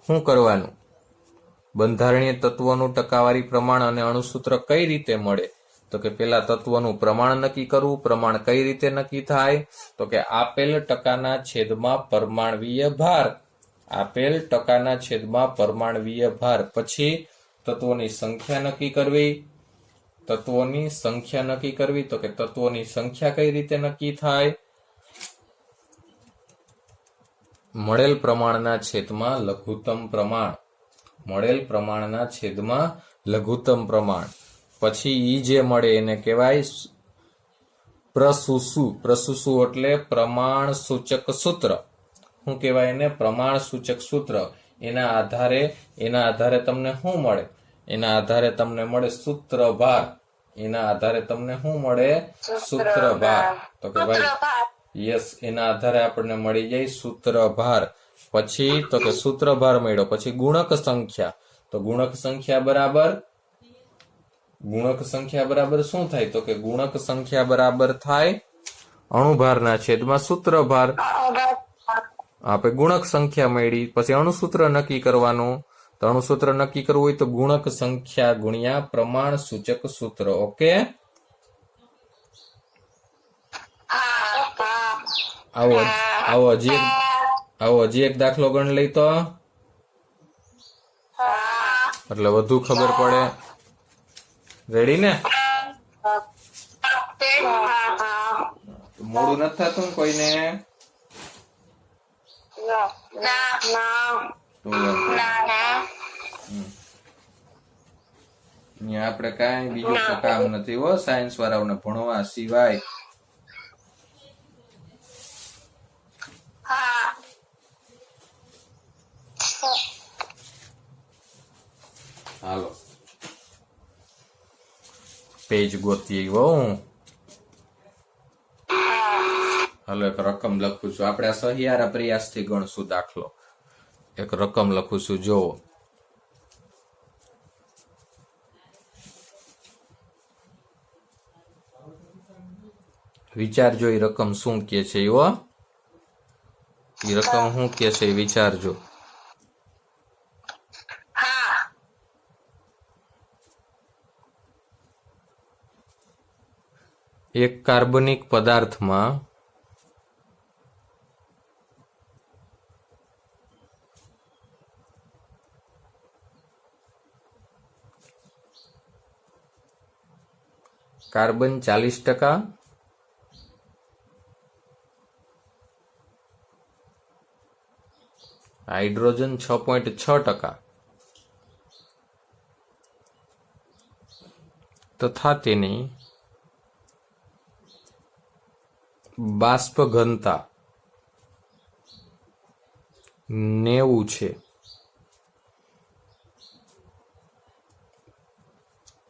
શું કરવાનું? બંધારણીય તત્વોનું ટકાવારી પ્રમાણ અને અણુસૂત્ર કઈ રીતે મળે? તો કે પેલા તત્વનું પ્રમાણ નક્કી કરવું. પ્રમાણ કઈ રીતે નક્કી થાય? તો કે આપેલ ટકાના છેદમાં પરમાણવીય ભાર. આપેલ ટકાના છેદમાં પરમાણવીય ભાર. પછી તત્વોની સંખ્યા નક્કી કરવી. તત્વોની સંખ્યા નક્કી કરવી. તો કે તત્વોની સંખ્યા કઈ રીતે નક્કી થાય? મળેલ પ્રમાણના છેદમાં લઘુત્તમ પ્રમાણ. મળેલ પ્રમાણના છેદમાં લઘુત્તમ પ્રમાણ. પછી ઈ જે મળે એને કહેવાય પ્રસુસુ. પ્રસુસુ એટલે પ્રમાણ સૂચક સૂત્ર. શું કહેવાય એને? પ્રમાણ સૂચક સૂત્ર. એના આધારે તમને શું મળે? એના આધારે તમને મળે સૂત્રભાર. એના આધારે તમને શું મળે? સૂત્રભાર. તો કે ભાઈ યસ, એના આધારે આપણને મળી જાય સૂત્રભાર. પછી તો કે સૂત્રભાર મળ્યો. પછી ગુણક સંખ્યા. તો ગુણક સંખ્યા બરાબર શું થાય? તો કે ગુણક સંખ્યા બરાબર થાય અણુભારના છેદમાં સૂત્રભાર. આપણે ગુણક સંખ્યા મળી. પછી અણુસૂત્ર નક્કી કરવાનું. તો અણુસૂત્ર નક્કી કરવું હોય તો ગુણક સંખ્યા ગુણ્યા પ્રમાણ સૂચક સૂત્ર. ઓકે, આવો હજી એક દાખલો ગણ લઈ તો એટલે વધુ ખબર પડે. રેડી ને? મોડું નથી થતું કોઈને? આપણે કઈ બીજું કામ નથી હો સાયન્સ વાળાઓને ભણવા સિવાય. હાલો પેજ ગોતી આવ્યો હું. હાલો એક રકમ લખું છું. આપણે આ સહિયારા પ્રયાસથી ગણશું દાખલો. એક રકમ લખું છું, જોવો. વિચારજો એ રકમ શું કે છે. એ રકમ શું કે છે વિચારજો. એક કાર્બનિક પદાર્થમાં કાર્બન 40%, હાઇડ્રોજન 6.6% તથા તેની બાષ્પ ઘનતા 90 છે,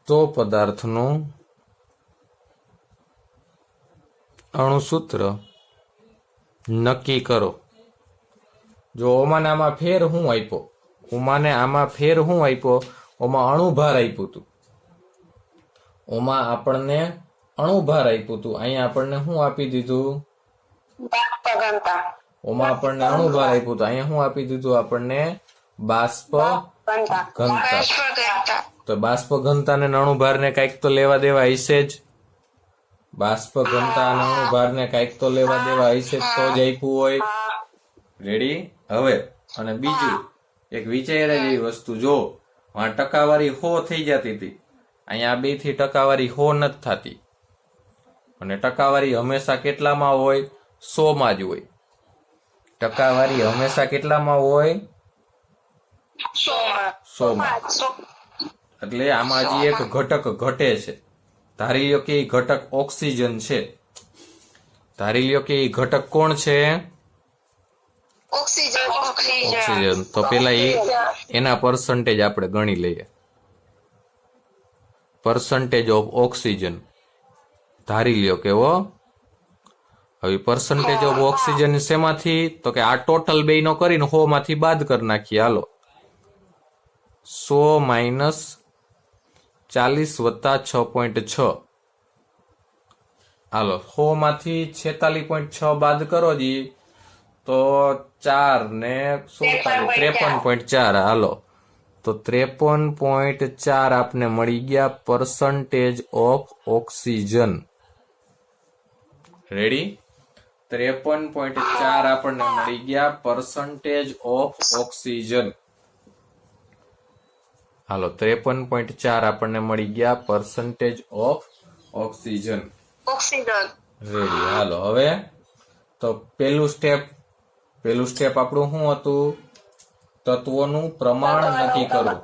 તો પદાર્થનું અણુસૂત્ર નક્કી કરો. જો ઓમાને આમાં ફેર શું આપ્યો, ઓમાને આમાં ફેર શું આપ્યો, ઓમાં અણુભાર આપ્યું હતું, ઓમાં આપણને અણુભાર આપ્યું હતું, અહીંયા આપણને શું આપી દીધું, બાષ્પ ઘનતા. ઓમાં આપણને અણુભાર આપ્યું હતું, અહીંયા શું આપી દીધું આપણને, બાષ્પ ઘનતા. ઘનતા. બાષ્પ ઘનતા. તો બાષ્પ ઘનતા ને અણુભાર ને કઈક તો લેવા દેવા હશે જ, બાષ્પ ઘનતા અને અણુભાર ને કઈક તો લેવા દેવા હશે જ, તો જ આપ્યું હોય. રેડી? હવે અને બીજું એક વિચાર્યા જેવી વસ્તુ, જો આ ટકાવારી 100 થઈ જતી હતી, અહીંયા 2 થી ટકાવારી 100 નથી થતી, અને ટકાવારી હંમેશા કેટલામાં હોય, 100 માં જ હોય. ટકાવારી હંમેશા કેટલામાં હોય, 100 માં. એટલે આમાં હજી એક ઘટક ઘટે છે. ધારી લ્યો કે એ ઘટક ઓક્સિજન છે. ધારી લ્યો કે એ ઘટક કોણ છે, ઓક્સિજન. તો પેલા એના પર્સન્ટેજ આપણે ગણી લઈએ. પર્સન્ટેજ ઓફ ઓક્સિજન ધારી લ્યો કે હવે પર્સન્ટેજ ઓફ ઓક્સિજન શેમાંથી, તો કે આ ટોટલ બે નો કરીને 100 માંથી બાદ કરી નાખીએ. હાલો 100 માઇનસ 40 વત્તા 6.6, હાલો 100 માંથી 46.6 બાદ કરો જી, તો 4 ને 53.4. હાલો તો 53.4 આપને મળી ગયા પર્સન્ટેજ ઓફ ઓક્સિજન. રેડી? 53.4 આપણને મળી ગયા પર્સન્ટેજ ઓફ ઓક્સિજન. હાલો 53.4 આપણને મળી ગયા પર્સન્ટેજ ઓફ ઓક્સિજન. રેડી? હાલો હવે તો પેલું સ્ટેપ આપણું શું હતું, તત્વોનું પ્રમાણ નક્કી કરવું.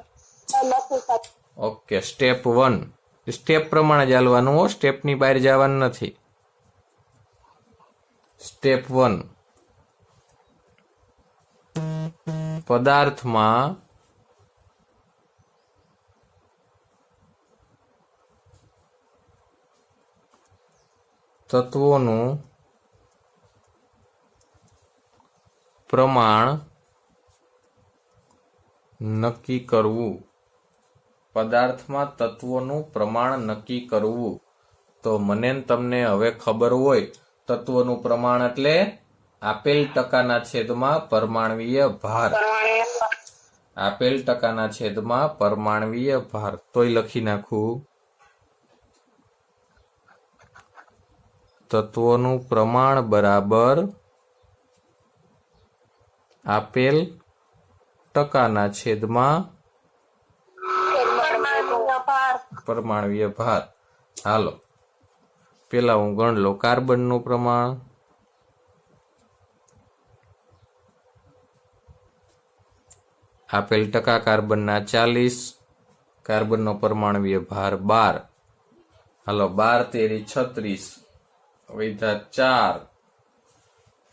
ઓકે, સ્ટેપ 1 સ્ટેપ પ્રમાણે જ હાલવાનું હો, સ્ટેપની બહાર જવાનું નથી. સ્ટેપ 1, પદાર્થમાં તત્વોનું પ્રમાણ નક્કી કરવું. પદાર્થમાં તત્વોનું પ્રમાણ નક્કી કરવું. તો મને ને તમને હવે ખબર હોય, તત્વોનું પ્રમાણ એટલે આપેલ ટકાના છેદમાં પરમાણવીય ભાર. આપેલ ટકાના છેદમાં પરમાણવીય ભાર. તોય લખી નાખું, તત્વોનું પ્રમાણ બરાબર આપેલ ટકાના છેદમાં પરમાણવીય ભાર. હાલો પેલા હું ગણ લો કાર્બનનું પ્રમાણ, આપેલ ટકા કાર્બનના 40, કાર્બનનો પરમાણવીય ભાર 12. હાલો 12 તેરી 36 વૈધા 4.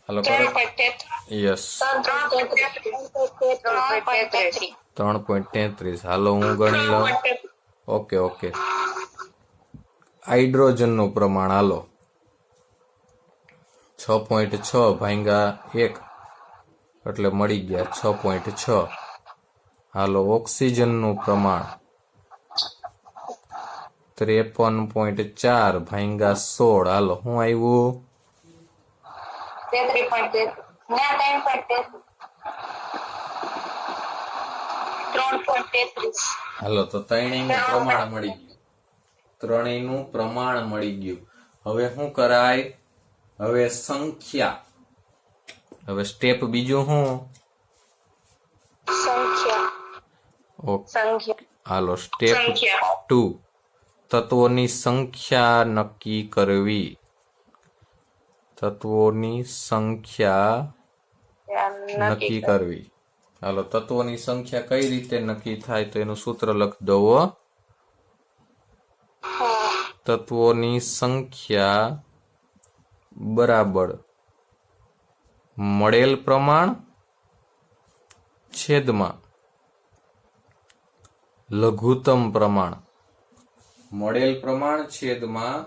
હાલો યસ 3.33. હાલો હું ગણી લઉં. ઓકે હાઇડ્રોજનનું પ્રમાણ હાલો 6.6 ભાંગા 1 એટલે મળી ગયા 6.6. હાલો ઓક્સિજનનું પ્રમાણ 53.4 ભાંગા 16. હાલો શું આવ્યું, 3.33. હાલો તો ત્રણેયનું પ્રમાણ મળી ગયું. ત્રણેયનું પ્રમાણ મળી ગયું. હવે શું કરાય? હવે સંખ્યા. હવે સ્ટેપ બીજું શું? સંખ્યા. ઓકે, સંખ્યા. હાલો સ્ટેપ 2, તત્વોની સંખ્યા નક્કી કરવી. તત્વોની સંખ્યા નક્કી કરવી. હાલો, તત્વોની સંખ્યા કઈ રીતે નક્કી થાય તો એનું સૂત્ર લખી દો. તત્વોની સંખ્યા બરાબર મળેલ પ્રમાણ છેદમાં લઘુત્તમ પ્રમાણ. મળેલ પ્રમાણ છેદમાં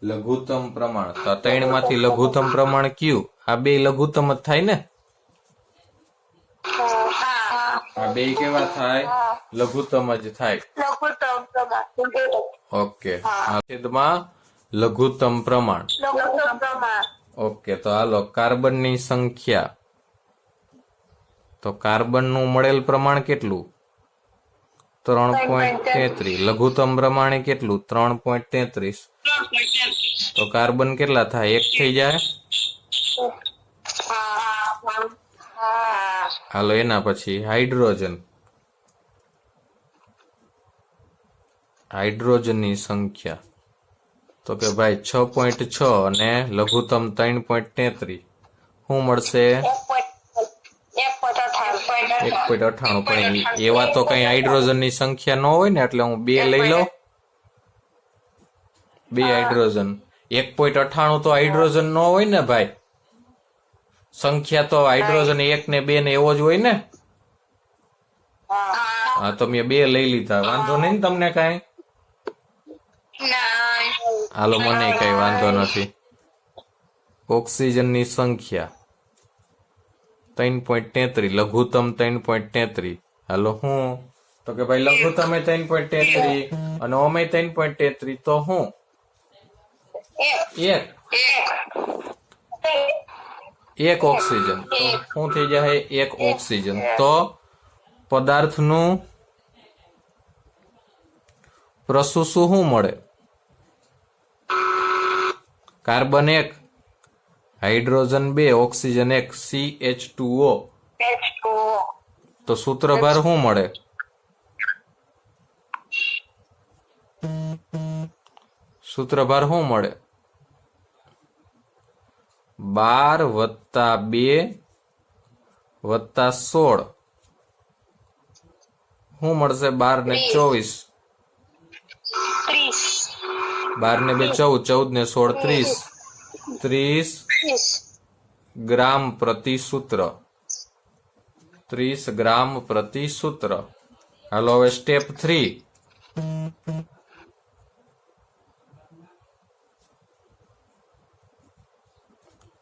લઘુત્તમ પ્રમાણ. તો આ ત્રણમાંથી લઘુત્તમ પ્રમાણ કયું? આ બે લઘુત્તમ જ થાય ને? આ બે કેવા થાય? લઘુત્તમ જ થાય. લઘુત્તમ પ્રમાણ. ઓકે, આ છેદમાં લઘુત્તમ પ્રમાણ. લઘુત્તમ પ્રમાણ. ઓકે, તો હાલો કાર્બનની સંખ્યા. તો કાર્બનનું મળેલ પ્રમાણ કેટલું? 3.33. લઘુત્તમ પ્રમાણે કેટલું? 3.33. તો કાર્બન કેટલા થાય? 1 થઈ જાય. હાલો, એના પછી હાઇડ્રોજન. હાઇડ્રોજનની સંખ્યા તો કે ભાઈ 6.6 અને લઘુત્તમ 3.33. શું મળશે? 1.98. પણ એવા તો કઈ હાઇડ્રોજનની સંખ્યા ન હોય ને, એટલે હું 2 લઈ લઉં. 2 હાઇડ્રોજન. 1.98 તો હાઇડ્રોજન ન હોય ને ભાઈ. સંખ્યા તો હાઇડ્રોજન 1 ને 2 ને એવો જ હોય ને. હા, તો મેં 2 લઈ લીધા. વાંધો નહીં ને તમને કઈ? હાલો, મને કઈ વાંધો નથી. ઓક્સિજનની સંખ્યા 3.33. લઘુત્તમ 3.33. હાલો, હું તો કે ભાઈ લઘુત્તમ 3.33 અને ઓમે 3.33. તો હું 1 ઓક્સિજન. તો શું થઈ જાય? 1 ઓક્સિજન. તો પદાર્થનું પ્રસુસું શું મળે? Carbon 1, hydrogen 2, oxygen 1, CH2O. તો સૂત્રભાર શું મળે? સૂત્રભાર શું મળે? 12 + 2 + 16. શું મળશે? 12 ને 24. 12 ને 2 14, 14 ને 16 30. 30 ગ્રામ પ્રતિ સૂત્ર. 30 ગ્રામ પ્રતિ સૂત્ર. હાલો, હવે સ્ટેપ 3.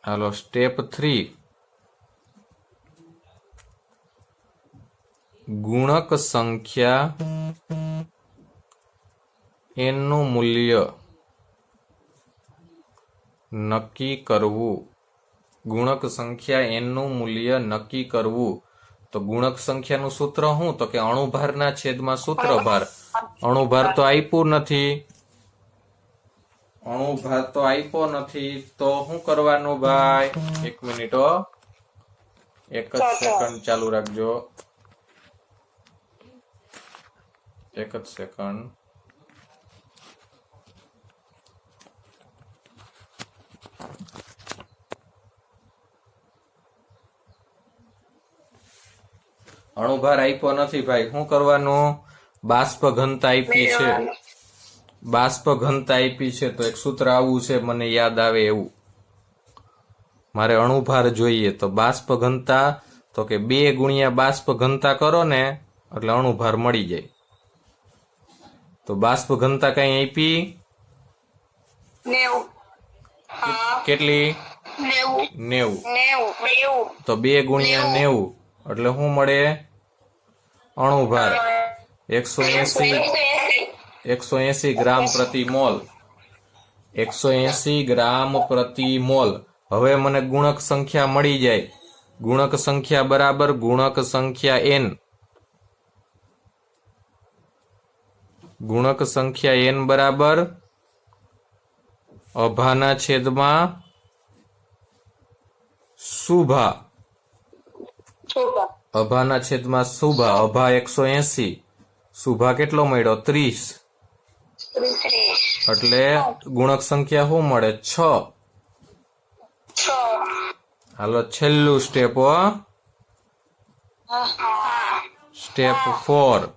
હાલો, સ્ટેપ 3. ગુણક સંખ્યા n નું મૂલ્ય નક્કી કરવું. ગુણક સંખ્યા n નું મૂલ્ય નક્કી કરવું. તો ગુણક સંખ્યાનું સૂત્ર શું? તો કે અણુભારના છેદમાં સૂત્રભાર. અણુભાર તો આપ્યું નથી. અણુભાર તો આપ્યો નથી. તો શું કરવાનું ભાઈ? 1 મિનિટ, 1 જ સેકન્ડ ચાલુ રાખજો. 1 જ સેકન્ડ. અણુભાર આપ્યો નથી ભાઈ. શું કરવાનું? બાષ્પ ઘનતા આપી છે. બાષ્પ ઘનતા આપી છે તો એક સૂત્ર આવું છે, મને યાદ આવે એવું. મારે અણુભાર જોઈએ તો બાષ્પ ઘનતા, તો કે 2 ગુણ્યા બાષ્પ ઘનતા કરો ને એટલે અણુભાર મળી જાય. તો બાષ્પ ઘનતા કઈ આપી? 90. કેટલી? 90. તો 2 ગુણ્યા 90 એટલે શું મળે? અણુભાર 180 ગ્રામ પ્રતિ મોલ. 180 ગ્રામ પ્રતિ મોલ. હવે મને ગુણક સંખ્યા મળી જાય. ગુણક સંખ્યા બરાબર ગુણક સંખ્યા n. ગુણક સંખ્યા n બરાબર અભાના છેદમાં શુભા. શુભા. અભાના છેદમાં શુભા. અભા 180, શુભા કેટલો મળ્યો? 30. 30. એટલે ગુણક સંખ્યા શું મળે? 6. 6. હાલો છેલ્લું સ્ટેપ હો. સ્ટેપ 4.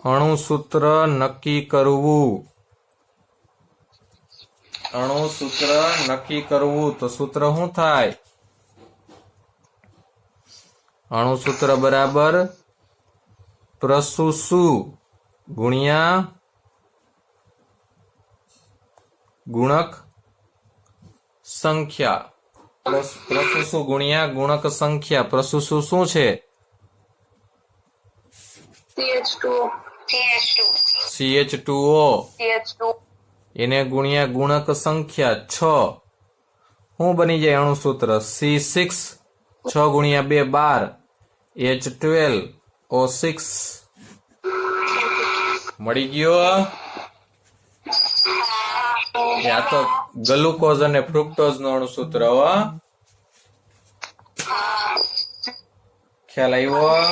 અણુસૂત્ર નક્કી કરવું. અણુસૂત્ર નક્કી કરવું તો સૂત્ર શું થાય? અણુસૂત્ર બરાબર પ્રસુસુ ગુણ્યા ગુણક સંખ્યા. પ્રસુસુ ગુણ્યા ગુણક સંખ્યા. પ્રસુસુ શું છે? CH2O. એને ગુણ્યા ગુણક સંખ્યા 6. શું બની જાય અણુસૂત્ર? C6. 6 ગુણ્યા 2 12. H12O6. મળી ગયો? આ તો ગ્લુકોઝ અને ફ્રુક્ટોઝ નું અણુસૂત્ર હો. ખ્યાલ આવ્યો?